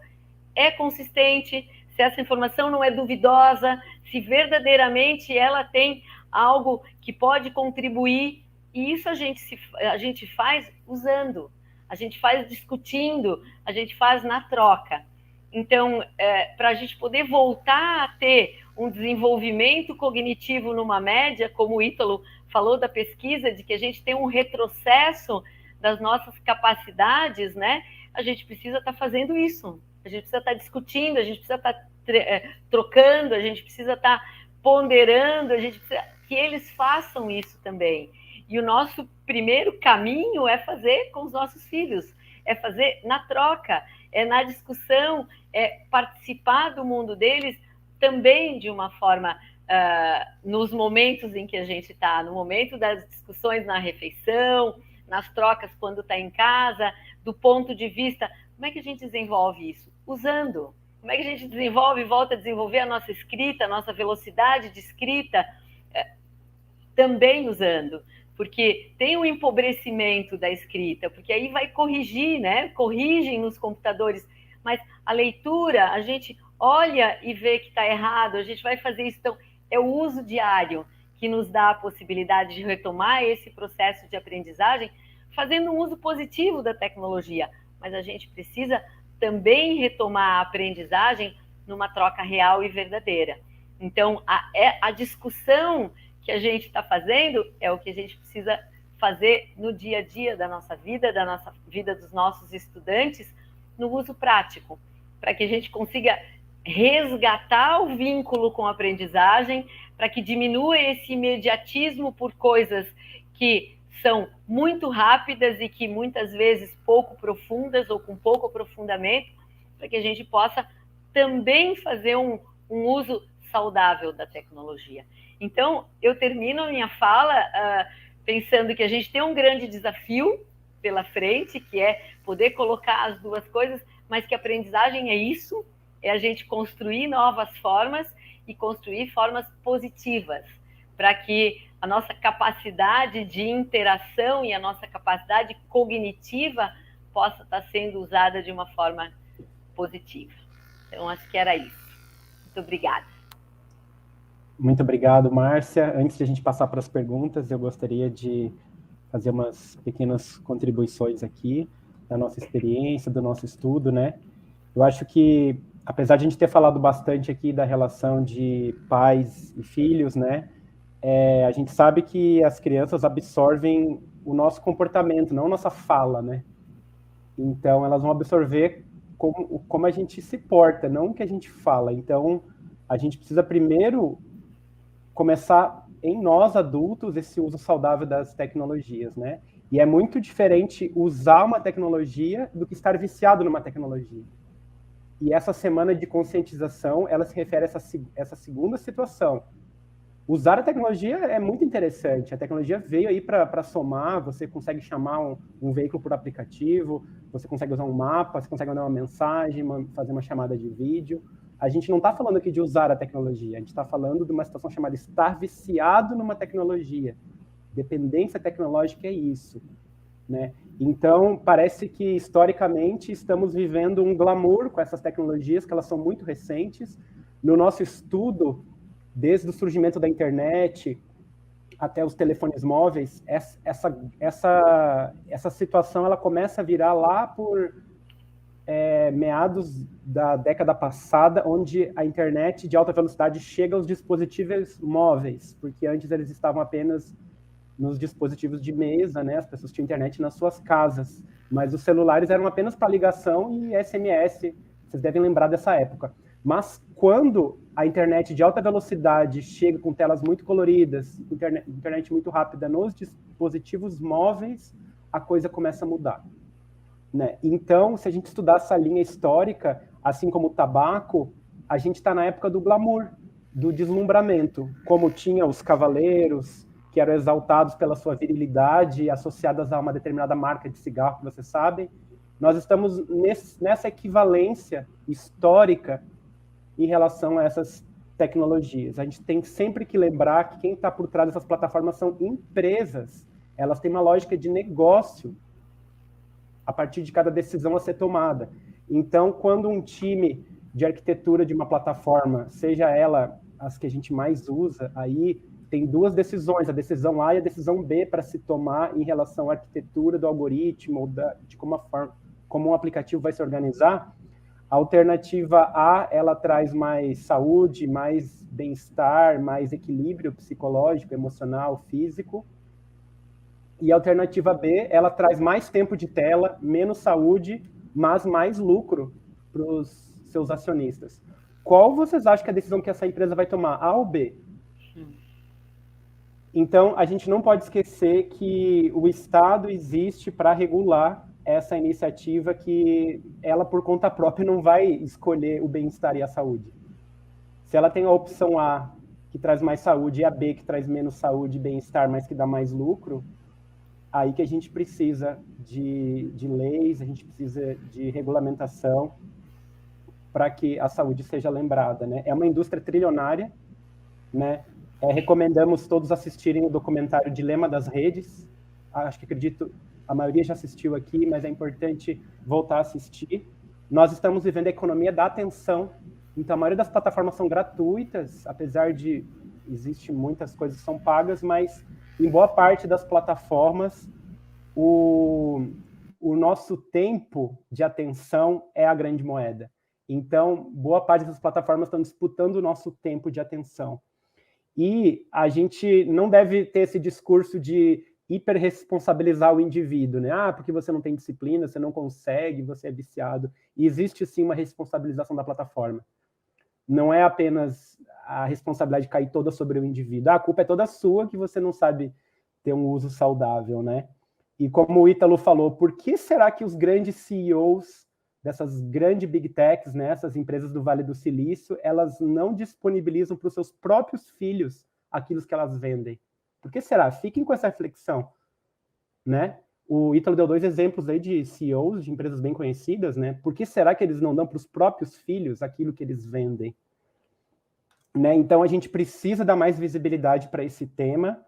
é consistente, se essa informação não é duvidosa, se verdadeiramente ela tem algo que pode contribuir. E isso a gente faz usando, a gente faz discutindo, a gente faz na troca. Então, para a gente poder voltar a ter um desenvolvimento cognitivo numa média, como o Ítalo falou da pesquisa, de que a gente tem um retrocesso das nossas capacidades, né? A gente precisa estar fazendo isso, a gente precisa estar discutindo, a gente precisa estar trocando, a gente precisa estar ponderando, a gente precisa que eles façam isso também. E o nosso primeiro caminho é fazer com os nossos filhos, é fazer na troca, é na discussão, é participar do mundo deles também de uma forma, nos momentos em que a gente está, no momento das discussões na refeição, nas trocas quando está em casa, do ponto de vista, como é que a gente desenvolve isso? Usando. Como é que a gente desenvolve e volta a desenvolver a nossa escrita, a nossa velocidade de escrita, também usando. Porque tem um empobrecimento da escrita, porque aí vai corrigir, né? Corrigem nos computadores, mas a leitura, a gente olha e vê que está errado, a gente vai fazer isso. Então, é o uso diário que nos dá a possibilidade de retomar esse processo de aprendizagem, fazendo um uso positivo da tecnologia. Mas a gente precisa também retomar a aprendizagem numa troca real e verdadeira. Então, a discussão que a gente está fazendo é o que a gente precisa fazer no dia a dia da nossa vida dos nossos estudantes, no uso prático, para que a gente consiga resgatar o vínculo com a aprendizagem, para que diminua esse imediatismo por coisas que são muito rápidas e que muitas vezes pouco profundas ou com pouco aprofundamento, para que a gente possa também fazer um uso saudável da tecnologia. Então, eu termino a minha fala pensando que a gente tem um grande desafio pela frente, que é poder colocar as duas coisas, mas que a aprendizagem é isso, é a gente construir novas formas e construir formas positivas, para que a nossa capacidade de interação e a nossa capacidade cognitiva possa estar sendo usada de uma forma positiva. Então, acho que era isso. Muito obrigada. Muito obrigado, Márcia. Antes de a gente passar para as perguntas, eu gostaria de fazer umas pequenas contribuições aqui da nossa experiência, do nosso estudo, né? Eu acho que, apesar de a gente ter falado bastante aqui da relação de pais e filhos, né? A gente sabe que as crianças absorvem o nosso comportamento, não a nossa fala, né? Então, elas vão absorver como a gente se porta, não o que a gente fala. Então, a gente precisa primeiro começar em nós, adultos, esse uso saudável das tecnologias, né? E é muito diferente usar uma tecnologia do que estar viciado numa tecnologia. E essa semana de conscientização, ela se refere a essa segunda situação. Usar a tecnologia é muito interessante. A tecnologia veio aí para somar, você consegue chamar um veículo por aplicativo, você consegue usar um mapa, você consegue mandar uma mensagem, fazer uma chamada de vídeo. a gente não está falando aqui de usar a tecnologia, a gente está falando de uma situação chamada estar viciado numa tecnologia. Dependência tecnológica é isso, né? Então, parece que, historicamente, estamos vivendo um glamour com essas tecnologias, que elas são muito recentes. No nosso estudo, desde o surgimento da internet até os telefones móveis, essa situação ela começa a virar lá por meados da década passada, onde a internet de alta velocidade chega aos dispositivos móveis, porque antes eles estavam apenas nos dispositivos de mesa, né? As pessoas tinham internet nas suas casas, mas os celulares eram apenas para ligação e SMS, vocês devem lembrar dessa época. Mas quando a internet de alta velocidade chega com telas muito coloridas, internet muito rápida nos dispositivos móveis, a coisa começa a mudar, né? Então, se a gente estudar essa linha histórica, assim como o tabaco, a gente está na época do glamour, do deslumbramento, como tinha os cavaleiros, que eram exaltados pela sua virilidade, associadas a uma determinada marca de cigarro, que vocês sabem. Nós estamos nessa equivalência histórica em relação a essas tecnologias. A gente tem sempre que lembrar que quem está por trás dessas plataformas são empresas. Elas têm uma lógica de negócio a partir de cada decisão a ser tomada. Então, quando um time de arquitetura de uma plataforma, seja ela as que a gente mais usa, aí tem duas decisões, a decisão A e a decisão B para se tomar em relação à arquitetura do algoritmo, de como um aplicativo vai se organizar. A alternativa A, ela traz mais saúde, mais bem-estar, mais equilíbrio psicológico, emocional, físico. E a alternativa B, ela traz mais tempo de tela, menos saúde, mas mais lucro para os seus acionistas. Qual vocês acham que é a decisão que essa empresa vai tomar, A ou B? Então, a gente não pode esquecer que o Estado existe para regular essa iniciativa, que ela, por conta própria, não vai escolher o bem-estar e a saúde. Se ela tem a opção A, que traz mais saúde, e a B, que traz menos saúde e bem-estar, mas que dá mais lucro, aí que a gente precisa de leis, a gente precisa de regulamentação para que a saúde seja lembrada, né? É uma indústria trilionária, né? Recomendamos todos assistirem o documentário Dilema das Redes. Acho que acredito a maioria já assistiu aqui, mas é importante voltar a assistir. Nós estamos vivendo a economia da atenção, então a maioria das plataformas são gratuitas, apesar de existem muitas coisas que são pagas, mas em boa parte das plataformas o nosso tempo de atenção é a grande moeda. Então, boa parte das plataformas estão disputando o nosso tempo de atenção. E a gente não deve ter esse discurso de hiperresponsabilizar o indivíduo, né? Ah, porque você não tem disciplina, você não consegue, você é viciado. E existe, sim, uma responsabilização da plataforma. Não é apenas a responsabilidade cair toda sobre o indivíduo. A culpa é toda sua que você não sabe ter um uso saudável, né? E como o Ítalo falou, por que será que os grandes CEOs dessas grandes big techs, né, essas empresas do Vale do Silício, elas não disponibilizam para os seus próprios filhos aquilo que elas vendem? Por que será? Fiquem com essa reflexão, né? O Ítalo deu 2 exemplos aí de CEOs de empresas bem conhecidas, né? Por que será que eles não dão para os próprios filhos aquilo que eles vendem? Né? Então, a gente precisa dar mais visibilidade para esse tema.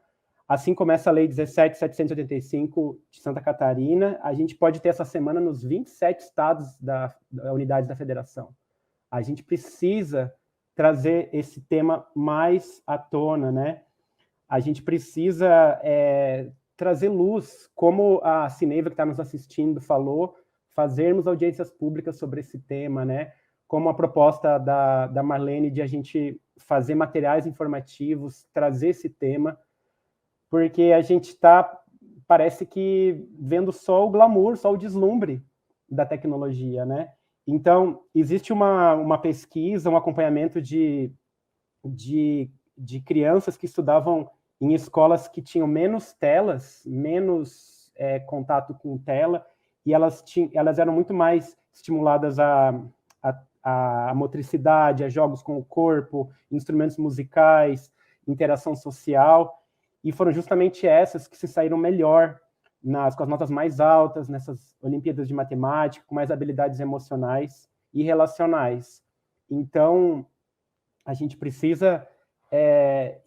Assim começa a Lei 17.785 de Santa Catarina, a gente pode ter essa semana nos 27 estados da unidade da federação. A gente precisa trazer esse tema mais à tona, né? A gente precisa trazer luz, como a Cineiva, que está nos assistindo, falou, fazermos audiências públicas sobre esse tema, né? Como a proposta da Marlene de a gente fazer materiais informativos, trazer esse tema, porque a gente está, parece que, vendo só o glamour, só o deslumbre da tecnologia, né? Então, existe uma pesquisa, um acompanhamento de crianças que estudavam em escolas que tinham menos telas, menos contato com tela, e elas eram muito mais estimuladas a motricidade, a jogos com o corpo, instrumentos musicais, interação social, e foram justamente essas que se saíram melhor, com as notas mais altas, nessas Olimpíadas de Matemática, com mais habilidades emocionais e relacionais. Então, a gente precisa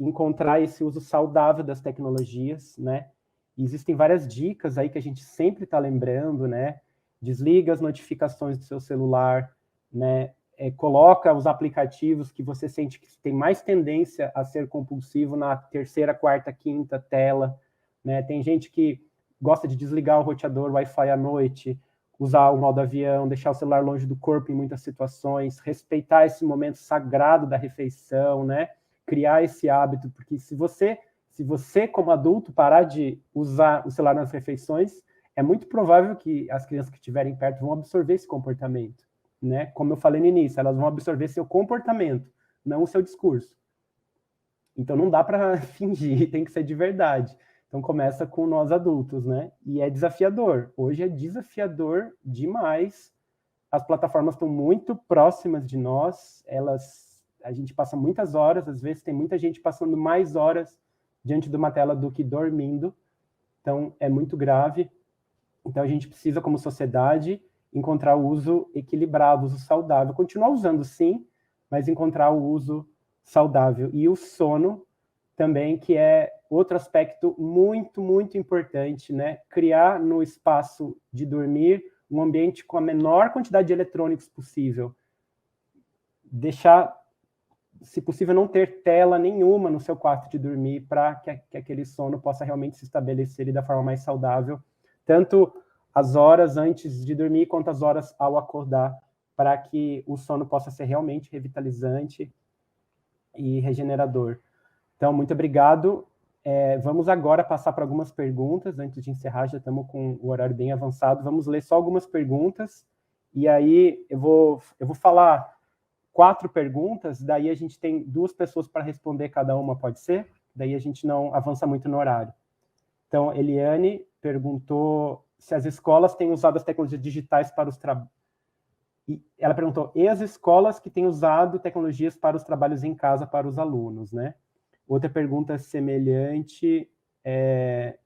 encontrar esse uso saudável das tecnologias, né? E existem várias dicas aí que a gente sempre está lembrando, né? Desliga as notificações do seu celular, né? Coloca os aplicativos que você sente que tem mais tendência a ser compulsivo na terceira, quarta, quinta tela, né? Tem gente que gosta de desligar o roteador Wi-Fi à noite, usar o modo avião, deixar o celular longe do corpo em muitas situações, respeitar esse momento sagrado da refeição, né? Criar esse hábito, porque se você, como adulto, parar de usar o celular nas refeições, é muito provável que as crianças que estiverem perto vão absorver esse comportamento, né? Como eu falei no início, elas vão absorver seu comportamento, não o seu discurso. Então não dá para fingir, tem que ser de verdade. Então começa com nós adultos, né? E é desafiador. Hoje é desafiador demais. As plataformas estão muito próximas de nós. A gente passa muitas horas, às vezes tem muita gente passando mais horas diante de uma tela do que dormindo. Então é muito grave. Então a gente precisa, como sociedade, encontrar o uso equilibrado, o uso saudável. Continuar usando, sim, mas encontrar o uso saudável. E o sono também, que é outro aspecto muito, muito importante, né? Criar no espaço de dormir um ambiente com a menor quantidade de eletrônicos possível. Deixar, se possível, não ter tela nenhuma no seu quarto de dormir para que aquele sono possa realmente se estabelecer da forma mais saudável, tanto as horas antes de dormir quanto as horas ao acordar, para que o sono possa ser realmente revitalizante e regenerador. Então, muito obrigado. Vamos agora passar para algumas perguntas. Antes de encerrar, já estamos com o horário bem avançado. Vamos ler só algumas perguntas. E aí eu vou falar 4 perguntas, daí a gente tem 2 pessoas para responder cada uma, pode ser? Daí a gente não avança muito no horário. Então, Eliane perguntou se as escolas têm usado as tecnologias digitais para os trabalhos. Ela perguntou, e as escolas que têm usado tecnologias para os trabalhos em casa para os alunos, né? Outra pergunta semelhante e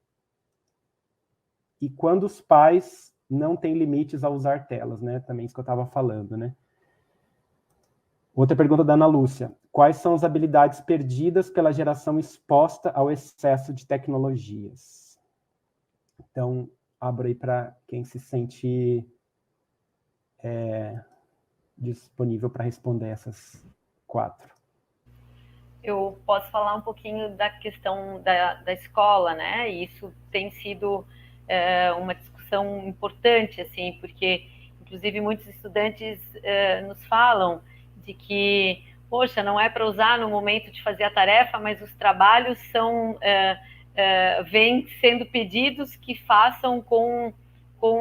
quando os pais não têm limites a usar telas, né? Também isso que eu estava falando, né? Outra pergunta da Ana Lúcia. Quais são as habilidades perdidas pela geração exposta ao excesso de tecnologias? Então, abro aí para quem se sente disponível para responder essas 4. Eu posso falar um pouquinho da questão da escola, né? E isso tem sido uma discussão importante, assim, porque, inclusive, muitos estudantes nos falam de que, poxa, não é para usar no momento de fazer a tarefa, mas os trabalhos vêm sendo pedidos que façam com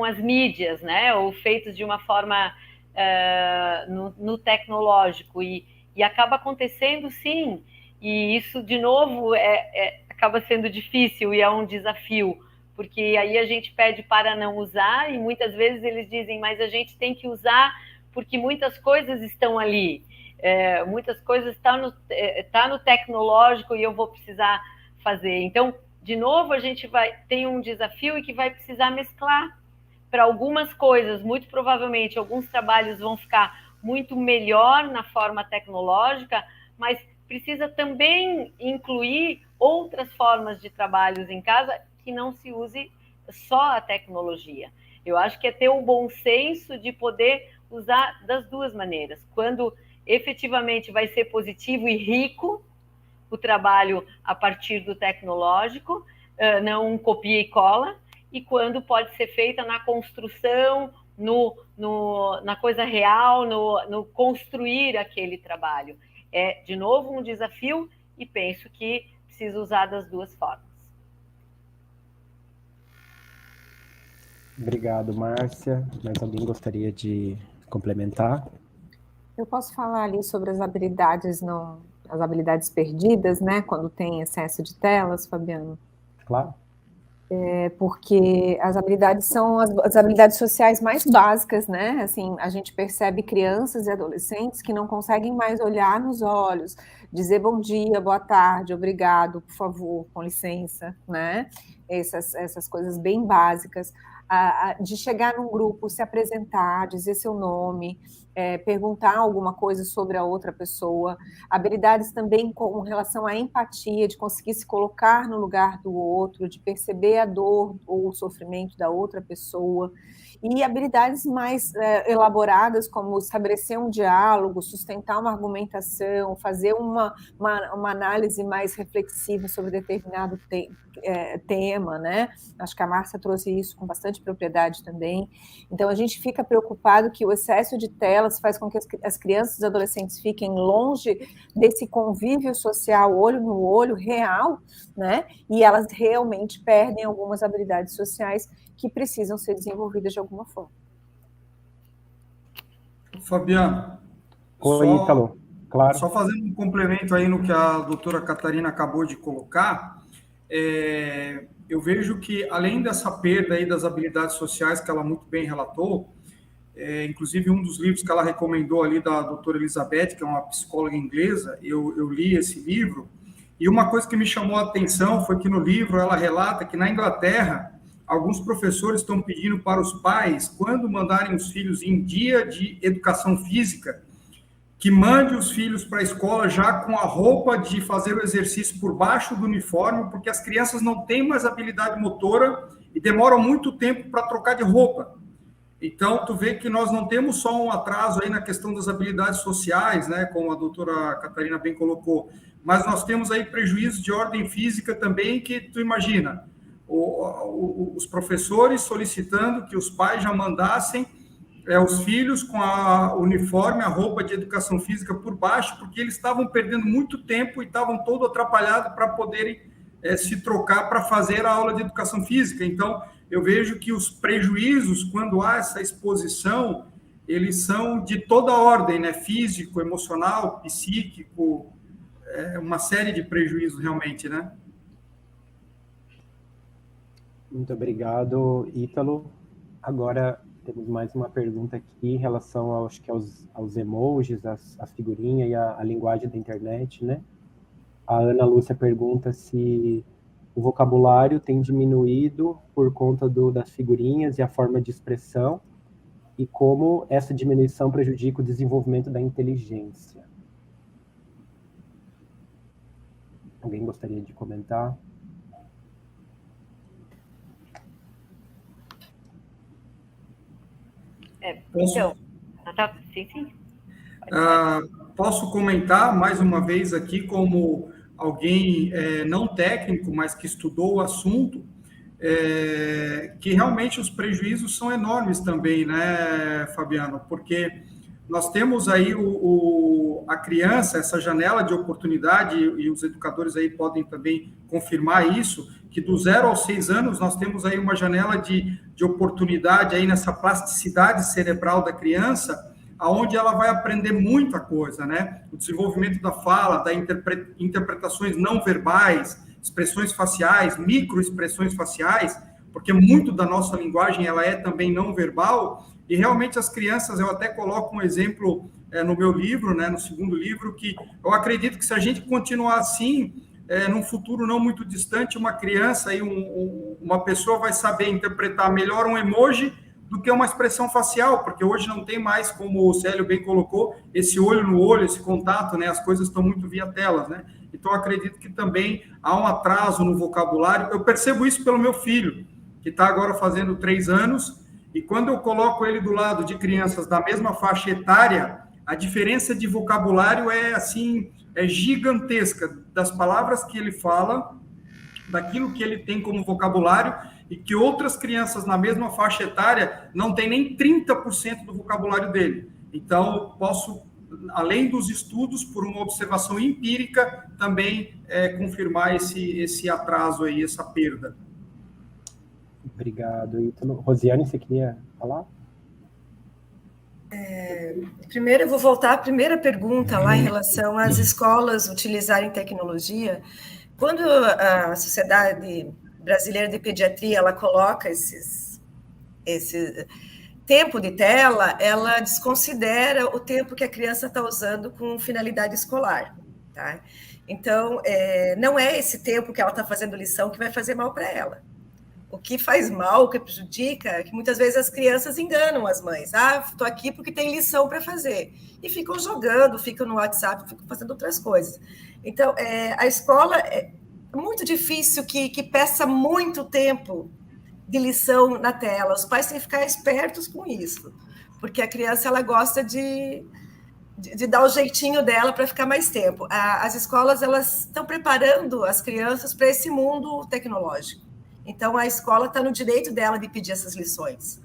as mídias, né? Ou feitos de uma forma no tecnológico. E acaba acontecendo, sim, e isso, de novo, acaba sendo difícil e é um desafio, porque aí a gente pede para não usar e muitas vezes eles dizem, mas a gente tem que usar porque muitas coisas estão ali, muitas coisas tá no tecnológico e eu vou precisar fazer. Então, de novo, a gente tem um desafio e que vai precisar mesclar para algumas coisas, muito provavelmente, alguns trabalhos vão ficar muito melhor na forma tecnológica, mas precisa também incluir outras formas de trabalhos em casa que não se use só a tecnologia. Eu acho que é ter o bom senso de poder usar das duas maneiras. Quando efetivamente vai ser positivo e rico o trabalho a partir do tecnológico, não copia e cola, e quando pode ser feita na construção, na coisa real, no construir aquele trabalho. É, de novo, um desafio e penso que precisa usar das duas formas. Obrigado, Márcia. Mais alguém gostaria de complementar? Eu posso falar ali sobre as habilidades perdidas, né, quando tem excesso de telas, Fabiano? Claro. Porque as habilidades são as habilidades sociais mais básicas, né? Assim, a gente percebe crianças e adolescentes que não conseguem mais olhar nos olhos, dizer bom dia, boa tarde, obrigado, por favor, com licença, né? Essas coisas bem básicas, de chegar num grupo, se apresentar, dizer seu nome, perguntar alguma coisa sobre a outra pessoa, habilidades também com relação à empatia, de conseguir se colocar no lugar do outro, de perceber a dor ou o sofrimento da outra pessoa, e habilidades mais elaboradas, como estabelecer um diálogo, sustentar uma argumentação, fazer uma análise mais reflexiva sobre determinado tema, né? Acho que a Márcia trouxe isso com bastante propriedade também. Então, a gente fica preocupado que o excesso de telas faz com que as crianças e adolescentes fiquem longe desse convívio social, olho no olho, real, né? E elas realmente perdem algumas habilidades sociais que precisam ser desenvolvidas de alguma forma. Fabiano, Oi, Ítalo. Claro. Só fazendo um complemento aí no que a doutora Catarina acabou de colocar, eu vejo que, além dessa perda aí das habilidades sociais que ela muito bem relatou, inclusive um dos livros que ela recomendou ali, da doutora Elizabeth, que é uma psicóloga inglesa, eu li esse livro, e uma coisa que me chamou a atenção foi que no livro ela relata que na Inglaterra, alguns professores estão pedindo para os pais, quando mandarem os filhos em dia de educação física, que mande os filhos para a escola já com a roupa de fazer o exercício por baixo do uniforme, porque as crianças não têm mais habilidade motora e demoram muito tempo para trocar de roupa. Então, tu vê que nós não temos só um atraso aí na questão das habilidades sociais, né, como a doutora Catarina bem colocou, mas nós temos aí prejuízos de ordem física também, que tu imagina, os professores solicitando que os pais já mandassem os filhos com a uniforme, a roupa de educação física por baixo, porque eles estavam perdendo muito tempo e estavam todo atrapalhados para poderem se trocar para fazer a aula de educação física. Então, eu vejo que os prejuízos, quando há essa exposição, eles são de toda ordem, né? Físico, emocional, psíquico, uma série de prejuízos realmente, né? Muito obrigado, Ítalo. Agora temos mais uma pergunta aqui em relação aos emojis, as figurinhas e a linguagem da internet, né? A Ana Lúcia pergunta se o vocabulário tem diminuído por conta das figurinhas e a forma de expressão, e como essa diminuição prejudica o desenvolvimento da inteligência. Alguém gostaria de comentar? Então, sim. Posso comentar mais uma vez aqui, como alguém não técnico, mas que estudou o assunto, que realmente os prejuízos são enormes também, né, Fabiano? Porque nós temos aí a criança, essa janela de oportunidade, e os educadores aí podem também confirmar isso, que do 0 aos 6 anos nós temos aí uma janela de oportunidade aí nessa plasticidade cerebral da criança, aonde ela vai aprender muita coisa, né? O desenvolvimento da fala, da interpretações não verbais, expressões faciais, microexpressões faciais, porque muito da nossa linguagem ela é também não verbal, e realmente as crianças, eu até coloco um exemplo no meu livro, né, no segundo livro, que eu acredito que se a gente continuar assim, num futuro não muito distante, uma criança e uma pessoa vai saber interpretar melhor um emoji do que uma expressão facial, porque hoje não tem mais, como o Célio bem colocou, esse olho no olho, esse contato, né? As coisas estão muito via telas, né? Então, eu acredito que também há um atraso no vocabulário. Eu percebo isso pelo meu filho, que está agora fazendo 3 anos, e quando eu coloco ele do lado de crianças da mesma faixa etária, a diferença de vocabulário é gigantesca, das palavras que ele fala, daquilo que ele tem como vocabulário, e que outras crianças na mesma faixa etária não têm nem 30% do vocabulário dele. Então, posso, além dos estudos, por uma observação empírica, também confirmar esse atraso aí, essa perda. Obrigado, Ítalo. Rosiane, você queria falar? Primeiro, eu vou voltar à primeira pergunta lá em relação às escolas utilizarem tecnologia. Quando a Sociedade Brasileira de Pediatria ela coloca esse tempo de tela, ela desconsidera o tempo que a criança está usando com finalidade escolar. Tá? Então, não é esse tempo que ela está fazendo lição que vai fazer mal para ela. O que faz mal, o que prejudica, é que muitas vezes as crianças enganam as mães. Ah, estou aqui porque tem lição para fazer. E ficam jogando, ficam no WhatsApp, ficam fazendo outras coisas. Então, a escola é muito difícil que peça muito tempo de lição na tela. Os pais têm que ficar espertos com isso, porque a criança ela gosta de dar o jeitinho dela para ficar mais tempo. As escolas elas estão preparando as crianças para esse mundo tecnológico. Então, a escola está no direito dela de pedir essas lições.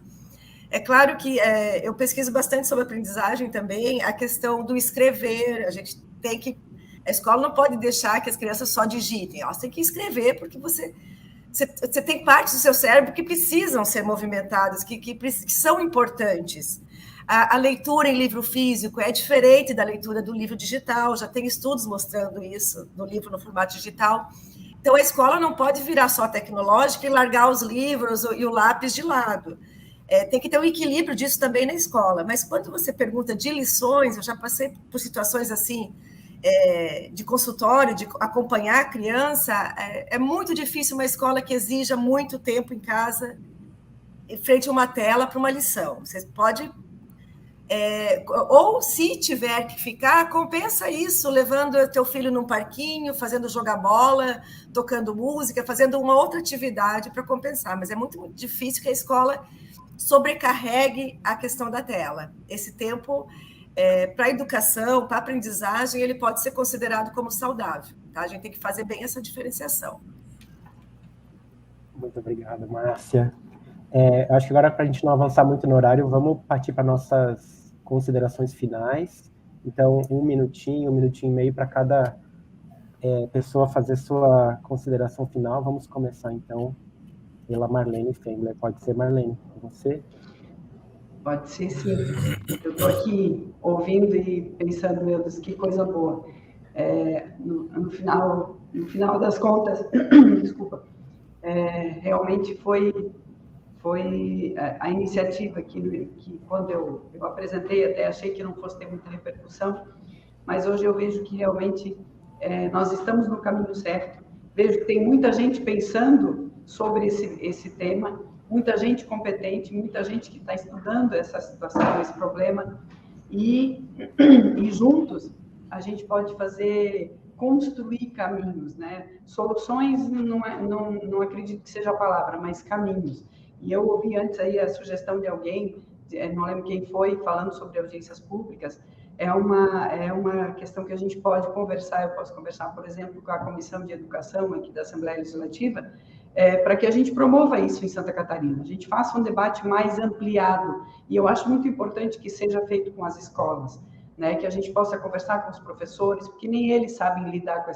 É claro que eu pesquiso bastante sobre aprendizagem também, a questão do escrever. A gente tem que... A escola não pode deixar que as crianças só digitem. Elas têm que escrever, porque você tem partes do seu cérebro que precisam ser movimentadas, que são importantes. A leitura em livro físico é diferente da leitura do livro digital. Já tem estudos mostrando isso, no livro no formato digital. Então, a escola não pode virar só tecnológica e largar os livros e o lápis de lado. Tem que ter um equilíbrio disso também na escola. Mas quando você pergunta de lições, eu já passei por situações assim, de consultório, de acompanhar a criança, é muito difícil uma escola que exija muito tempo em casa, em frente a uma tela para uma lição. Você pode... ou se tiver que ficar, compensa isso, levando o teu filho num parquinho, fazendo jogar bola, tocando música, fazendo uma outra atividade para compensar. Mas é muito, muito difícil que a escola sobrecarregue a questão da tela. Esse tempo, para a educação, para a aprendizagem, ele pode ser considerado como saudável. Tá? A gente tem que fazer bem essa diferenciação. Muito obrigado, Márcia. Acho que agora, para a gente não avançar muito no horário, vamos partir para nossas considerações finais. Então, um minutinho e meio para cada pessoa fazer sua consideração final. Vamos começar, então, pela Marlene Fengler. Pode ser, Marlene, você? Pode ser, sim. Eu estou aqui ouvindo e pensando, meu Deus, que coisa boa. No final das contas, desculpa, realmente foi a iniciativa que quando eu apresentei, até achei que não fosse ter muita repercussão, mas hoje eu vejo que realmente nós estamos no caminho certo. Vejo que tem muita gente pensando sobre esse tema, muita gente competente, muita gente que está estudando essa situação, esse problema, e juntos a gente pode construir caminhos, né? Soluções, não acredito que seja a palavra, mas caminhos. E eu ouvi antes aí a sugestão de alguém, não lembro quem foi, falando sobre audiências públicas. É uma questão que a gente pode conversar. Eu posso conversar, por exemplo, com a Comissão de Educação aqui da Assembleia Legislativa, para que a gente promova isso em Santa Catarina. A gente faça um debate mais ampliado. E eu acho muito importante que seja feito com as escolas, né? Que a gente possa conversar com os professores, porque nem eles sabem lidar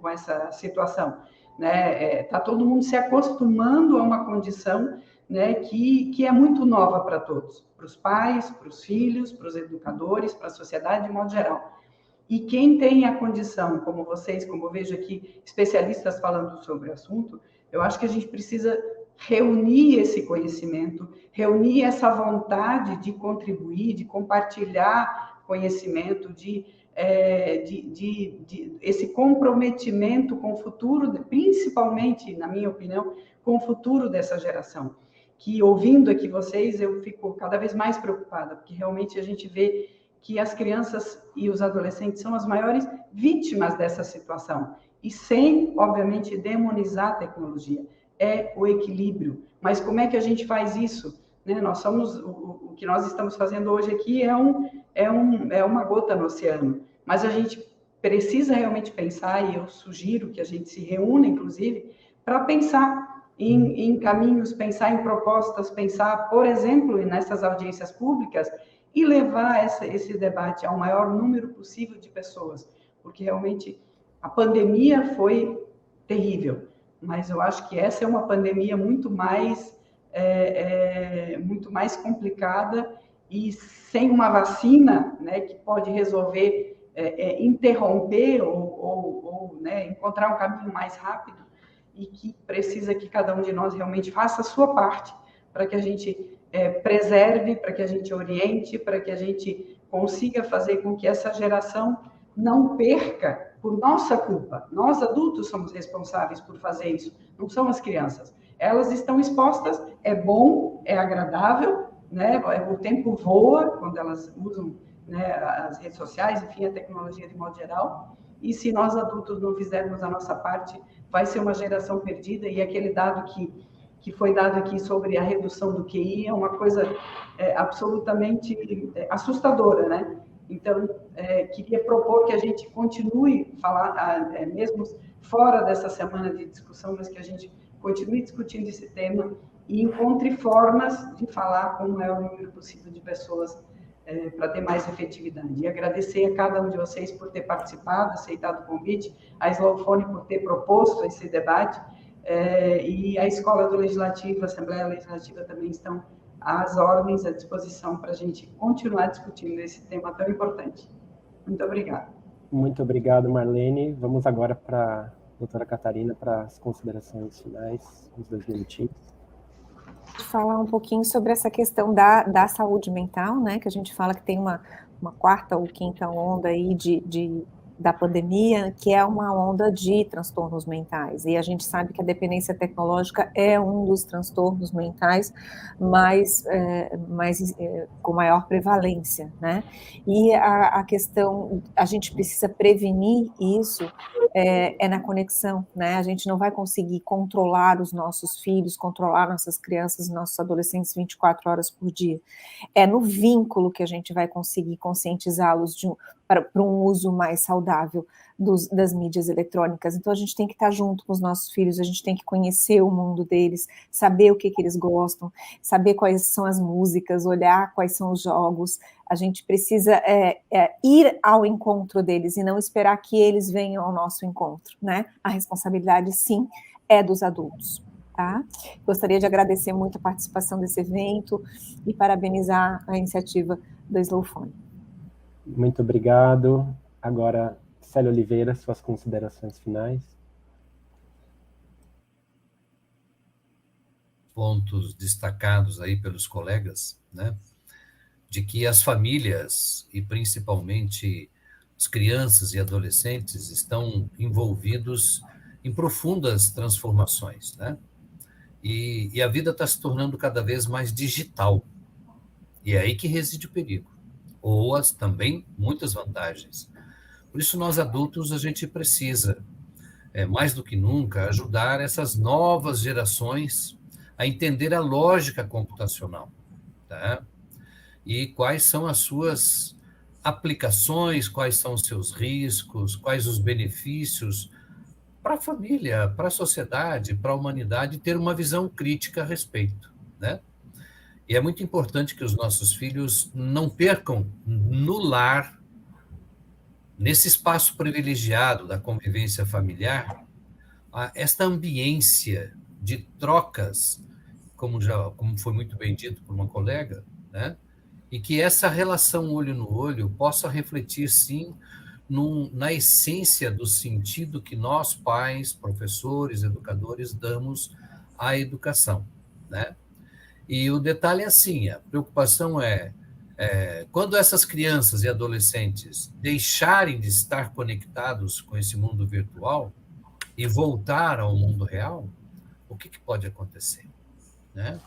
com essa situação. Está todo mundo se acostumando a uma condição, né, que é muito nova para todos, para os pais, para os filhos, para os educadores, para a sociedade de modo geral. E quem tem a condição, como vocês, como eu vejo aqui, especialistas falando sobre o assunto, eu acho que a gente precisa reunir esse conhecimento, reunir essa vontade de contribuir, de compartilhar conhecimento, esse comprometimento com o futuro, principalmente, na minha opinião, com o futuro dessa geração. Que, ouvindo aqui vocês, eu fico cada vez mais preocupada, porque realmente a gente vê que as crianças e os adolescentes são as maiores vítimas dessa situação. E sem, obviamente, demonizar a tecnologia. É o equilíbrio. Mas como é que a gente faz isso? O que nós estamos fazendo hoje aqui é uma gota no oceano. Mas a gente precisa realmente pensar, e eu sugiro que a gente se reúna, inclusive, para pensar em caminhos, pensar em propostas, pensar, por exemplo, nessas audiências públicas e levar esse debate ao maior número possível de pessoas, porque realmente a pandemia foi terrível, mas eu acho que essa é uma pandemia muito mais complicada e sem uma vacina, né, que pode resolver interromper ou encontrar um caminho mais rápido, e que precisa que cada um de nós realmente faça a sua parte para que a gente preserve, para que a gente oriente, para que a gente consiga fazer com que essa geração não perca por nossa culpa. Nós, adultos, somos responsáveis por fazer isso, não são as crianças. elas estão expostas, é bom, é agradável, né? O tempo voa quando elas usam, né, as redes sociais, enfim, a tecnologia de modo geral, e se nós adultos não fizermos a nossa parte, vai ser uma geração perdida, e aquele dado que foi dado aqui sobre a redução do QI é uma coisa absolutamente assustadora, né? Então, queria propor que a gente continue falar, mesmo fora dessa semana de discussão, mas que a gente continue discutindo esse tema e encontre formas de falar com o maior número possível de pessoas para ter mais efetividade. E agradecer a cada um de vocês por ter participado, aceitado o convite, a Slowphone por ter proposto esse debate, e a Escola do Legislativo, a Assembleia Legislativa também estão às ordens, à disposição para a gente continuar discutindo esse tema tão importante. Muito obrigada. Muito obrigado, Marlene. Vamos agora para a doutora Catarina para as considerações finais, uns 2 minutinhos. Falar um pouquinho sobre essa questão da saúde mental, né, que a gente fala que tem uma quarta ou quinta onda aí da pandemia, que é uma onda de transtornos mentais, e a gente sabe que a dependência tecnológica é um dos transtornos mentais com maior prevalência, né, e a questão, a gente precisa prevenir isso, na conexão, né, a gente não vai conseguir controlar os nossos filhos, controlar nossas crianças, nossos adolescentes 24 horas por dia, é no vínculo que a gente vai conseguir conscientizá-los para um uso mais saudável das mídias eletrônicas. Então, a gente tem que estar junto com os nossos filhos, a gente tem que conhecer o mundo deles, saber o que eles gostam, saber quais são as músicas, olhar quais são os jogos. A gente precisa ir ao encontro deles e não esperar que eles venham ao nosso encontro, né? A responsabilidade, sim, é dos adultos. Tá? Gostaria de agradecer muito a participação desse evento e parabenizar a iniciativa do Slowphone. Muito obrigado. Agora, Célia Oliveira, suas considerações finais. Pontos destacados aí pelos colegas, né? De que as famílias, e principalmente as crianças e adolescentes, estão envolvidos em profundas transformações, né? E a vida está se tornando cada vez mais digital. E é aí que reside o perigo. Ou também muitas vantagens. Por isso, nós adultos, a gente precisa, mais do que nunca, ajudar essas novas gerações a entender a lógica computacional, tá? E quais são as suas aplicações, quais são os seus riscos, quais os benefícios para a família, para a sociedade, para a humanidade, ter uma visão crítica a respeito, né? E é muito importante que os nossos filhos não percam no lar, nesse espaço privilegiado da convivência familiar, esta ambiência de trocas, como foi muito bem dito por uma colega, né? E que essa relação olho no olho possa refletir, sim, na essência do sentido que nós, pais, professores, educadores, damos à educação, né? E o detalhe é assim, a preocupação é quando essas crianças e adolescentes deixarem de estar conectados com esse mundo virtual e voltar ao mundo real, o que pode acontecer, né?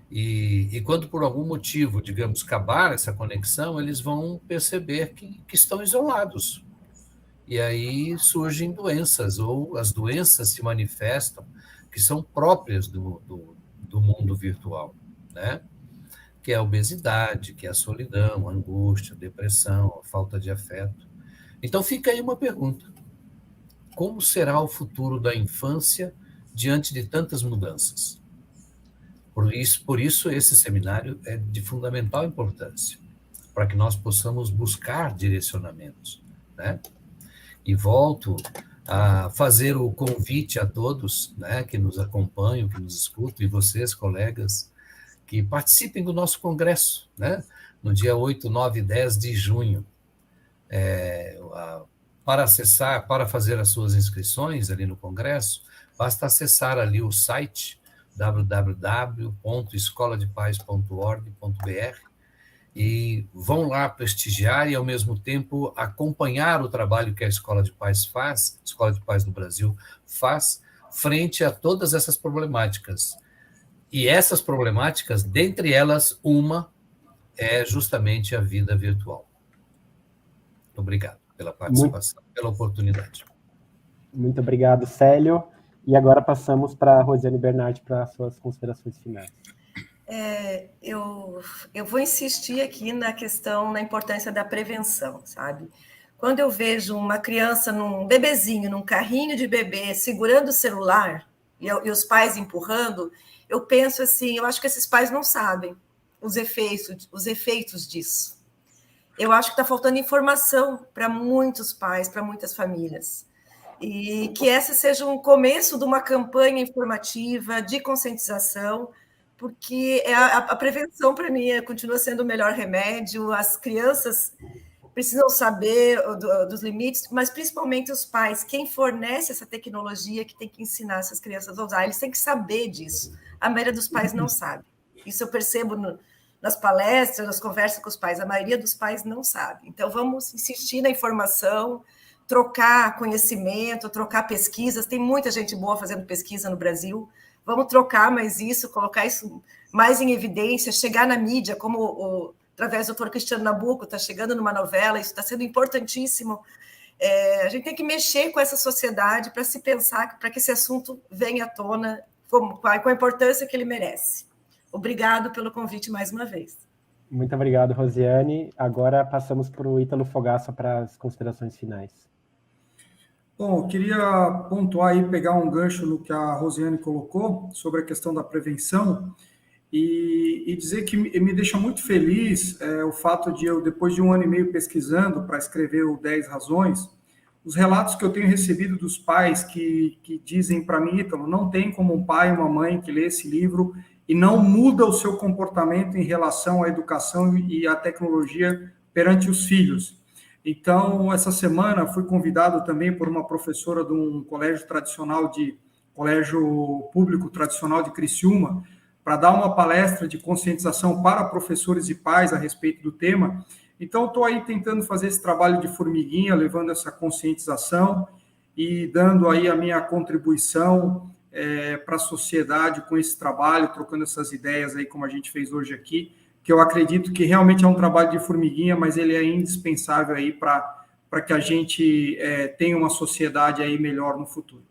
E quando por algum motivo, digamos, acabar essa conexão, eles vão perceber que estão isolados. E aí surgem doenças, ou as doenças se manifestam, que são próprias do mundo virtual, né? Que é a obesidade, que é a solidão, a angústia, a depressão, a falta de afeto. Então fica aí uma pergunta: como será o futuro da infância diante de tantas mudanças? Por isso esse seminário é de fundamental importância, para que nós possamos buscar direcionamentos, né? E volto a fazer o convite a todos, né, que nos acompanham, que nos escutam, e vocês, colegas, que participem do nosso congresso, né, no dia 8, 9 e 10 de junho. Para fazer as suas inscrições ali no congresso, basta acessar ali o site www.escoladepaz.org.br e vão lá prestigiar e, ao mesmo tempo, acompanhar o trabalho que a Escola de Paz faz, a Escola de Paz do Brasil faz, frente a todas essas problemáticas. E essas problemáticas, dentre elas, uma é justamente a vida virtual. Obrigado pela participação, pela oportunidade. Muito obrigado, Célio. E agora passamos para a Rosiane Bernardi para suas considerações finais. Eu vou insistir aqui na questão, na importância da prevenção, sabe? Quando eu vejo uma criança, num bebezinho, num carrinho de bebê, segurando o celular, e os pais empurrando, eu penso assim, eu acho que esses pais não sabem os efeitos disso. Eu acho que está faltando informação para muitos pais, para muitas famílias. E que essa seja um começo de uma campanha informativa, de conscientização, porque a prevenção, para mim, continua sendo o melhor remédio. As crianças precisam saber dos limites, mas principalmente os pais, quem fornece essa tecnologia, que tem que ensinar essas crianças a usar, eles têm que saber disso. A maioria dos pais não sabe. Isso eu percebo nas palestras, nas conversas com os pais, a maioria dos pais não sabe. Então, vamos insistir na informação, trocar conhecimento, trocar pesquisas. Tem muita gente boa fazendo pesquisa no Brasil. Vamos trocar mais isso, colocar isso mais em evidência, chegar na mídia, como através do Dr. Cristiano Nabuco, está chegando numa novela, isso está sendo importantíssimo. A gente tem que mexer com essa sociedade para se pensar, para que esse assunto venha à tona com a importância que ele merece. Obrigado pelo convite mais uma vez. Muito obrigado, Rosiane. Agora passamos para o Ítalo Fogaça para as considerações finais. Bom, eu queria pontuar aí, pegar um gancho no que a Rosiane colocou sobre a questão da prevenção e dizer que me deixa muito feliz o fato de eu, depois de 1 ano e meio pesquisando para escrever o 10 Razões, os relatos que eu tenho recebido dos pais que dizem para mim, Ítalo, não tem como um pai e uma mãe que lê esse livro e não muda o seu comportamento em relação à educação e à tecnologia perante os filhos. Então, essa semana fui convidado também por uma professora de um colégio público tradicional de Criciúma, para dar uma palestra de conscientização para professores e pais a respeito do tema. Então, estou aí tentando fazer esse trabalho de formiguinha, levando essa conscientização e dando aí a minha contribuição para a sociedade com esse trabalho, trocando essas ideias aí, como a gente fez hoje aqui, que eu acredito que realmente é um trabalho de formiguinha, mas ele é indispensável aí para que a gente tenha uma sociedade aí melhor no futuro.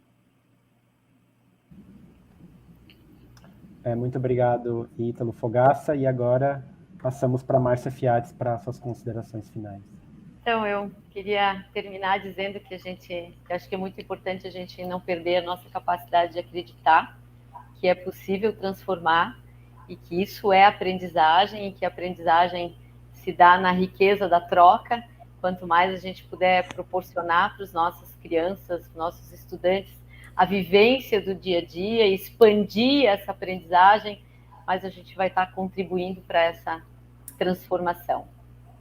Muito obrigado, Ítalo Fogaça. E agora passamos para a Márcia Fiades para suas considerações finais. Então, eu queria terminar dizendo que eu acho que é muito importante a gente não perder a nossa capacidade de acreditar que é possível transformar e que isso é aprendizagem e que a aprendizagem se dá na riqueza da troca. Quanto mais a gente puder proporcionar para as nossas crianças, para os nossos estudantes, a vivência do dia a dia, expandir essa aprendizagem, mais a gente vai estar contribuindo para essa transformação.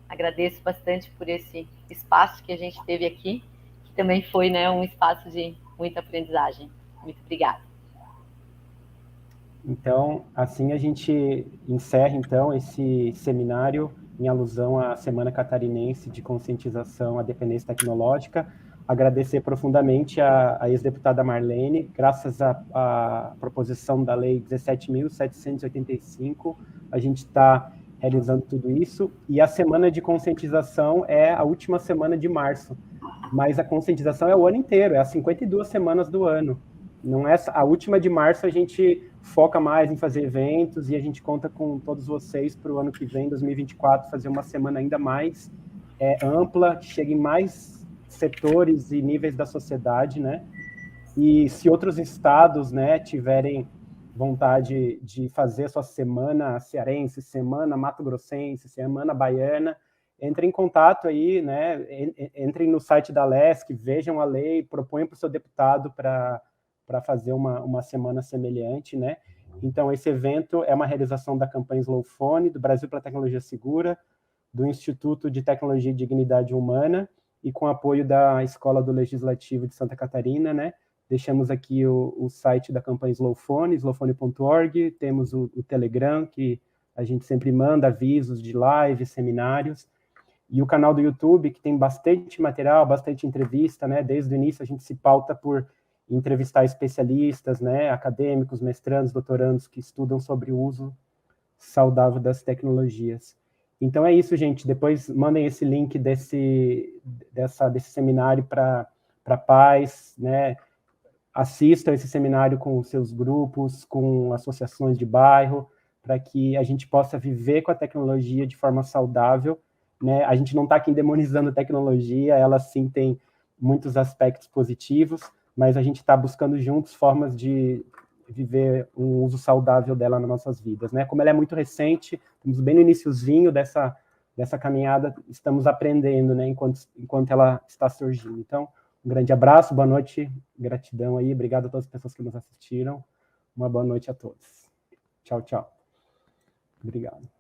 Agradeço bastante por esse espaço que a gente teve aqui, que também foi, né, um espaço de muita aprendizagem. Muito obrigada. Então, assim a gente encerra, então, esse seminário em alusão à Semana Catarinense de Conscientização à Dependência Tecnológica. Agradecer profundamente a ex-deputada Marlene, graças à proposição da Lei 17.785, a gente está realizando tudo isso, e a Semana de Conscientização é a última semana de março, mas a conscientização é o ano inteiro, é as 52 semanas do ano. Não é a última de março, a gente foca mais em fazer eventos e a gente conta com todos vocês para o ano que vem, 2024, fazer uma semana ainda mais ampla, que chegue em mais setores e níveis da sociedade, né? E se outros estados, né, tiverem vontade de fazer a sua semana cearense, semana mato-grossense, semana baiana, entrem em contato aí, né? Entrem no site da LESC, vejam a lei, proponham para o seu deputado para fazer uma semana semelhante, né? Então, esse evento é uma realização da campanha Slowphone, do Brasil para a Tecnologia Segura, do Instituto de Tecnologia e Dignidade Humana, e com apoio da Escola do Legislativo de Santa Catarina, né? Deixamos aqui o site da campanha Slowphone, slowphone.org, temos o Telegram, que a gente sempre manda avisos de lives, seminários, e o canal do YouTube, que tem bastante material, bastante entrevista, né? Desde o início a gente se pauta por entrevistar especialistas, né, acadêmicos, mestrandos, doutorandos que estudam sobre o uso saudável das tecnologias. Então é isso, gente. Depois mandem esse link desse seminário para pais, né? Assistam esse seminário com seus grupos, com associações de bairro, para que a gente possa viver com a tecnologia de forma saudável, né? A gente não está aqui demonizando a tecnologia, ela sim tem muitos aspectos positivos, mas a gente está buscando juntos formas de viver um uso saudável dela nas nossas vidas, né? Como ela é muito recente, estamos bem no iniciozinho dessa caminhada, estamos aprendendo, né, enquanto ela está surgindo. Então, um grande abraço, boa noite, gratidão aí, obrigado a todas as pessoas que nos assistiram, uma boa noite a todos. Tchau, tchau. Obrigado.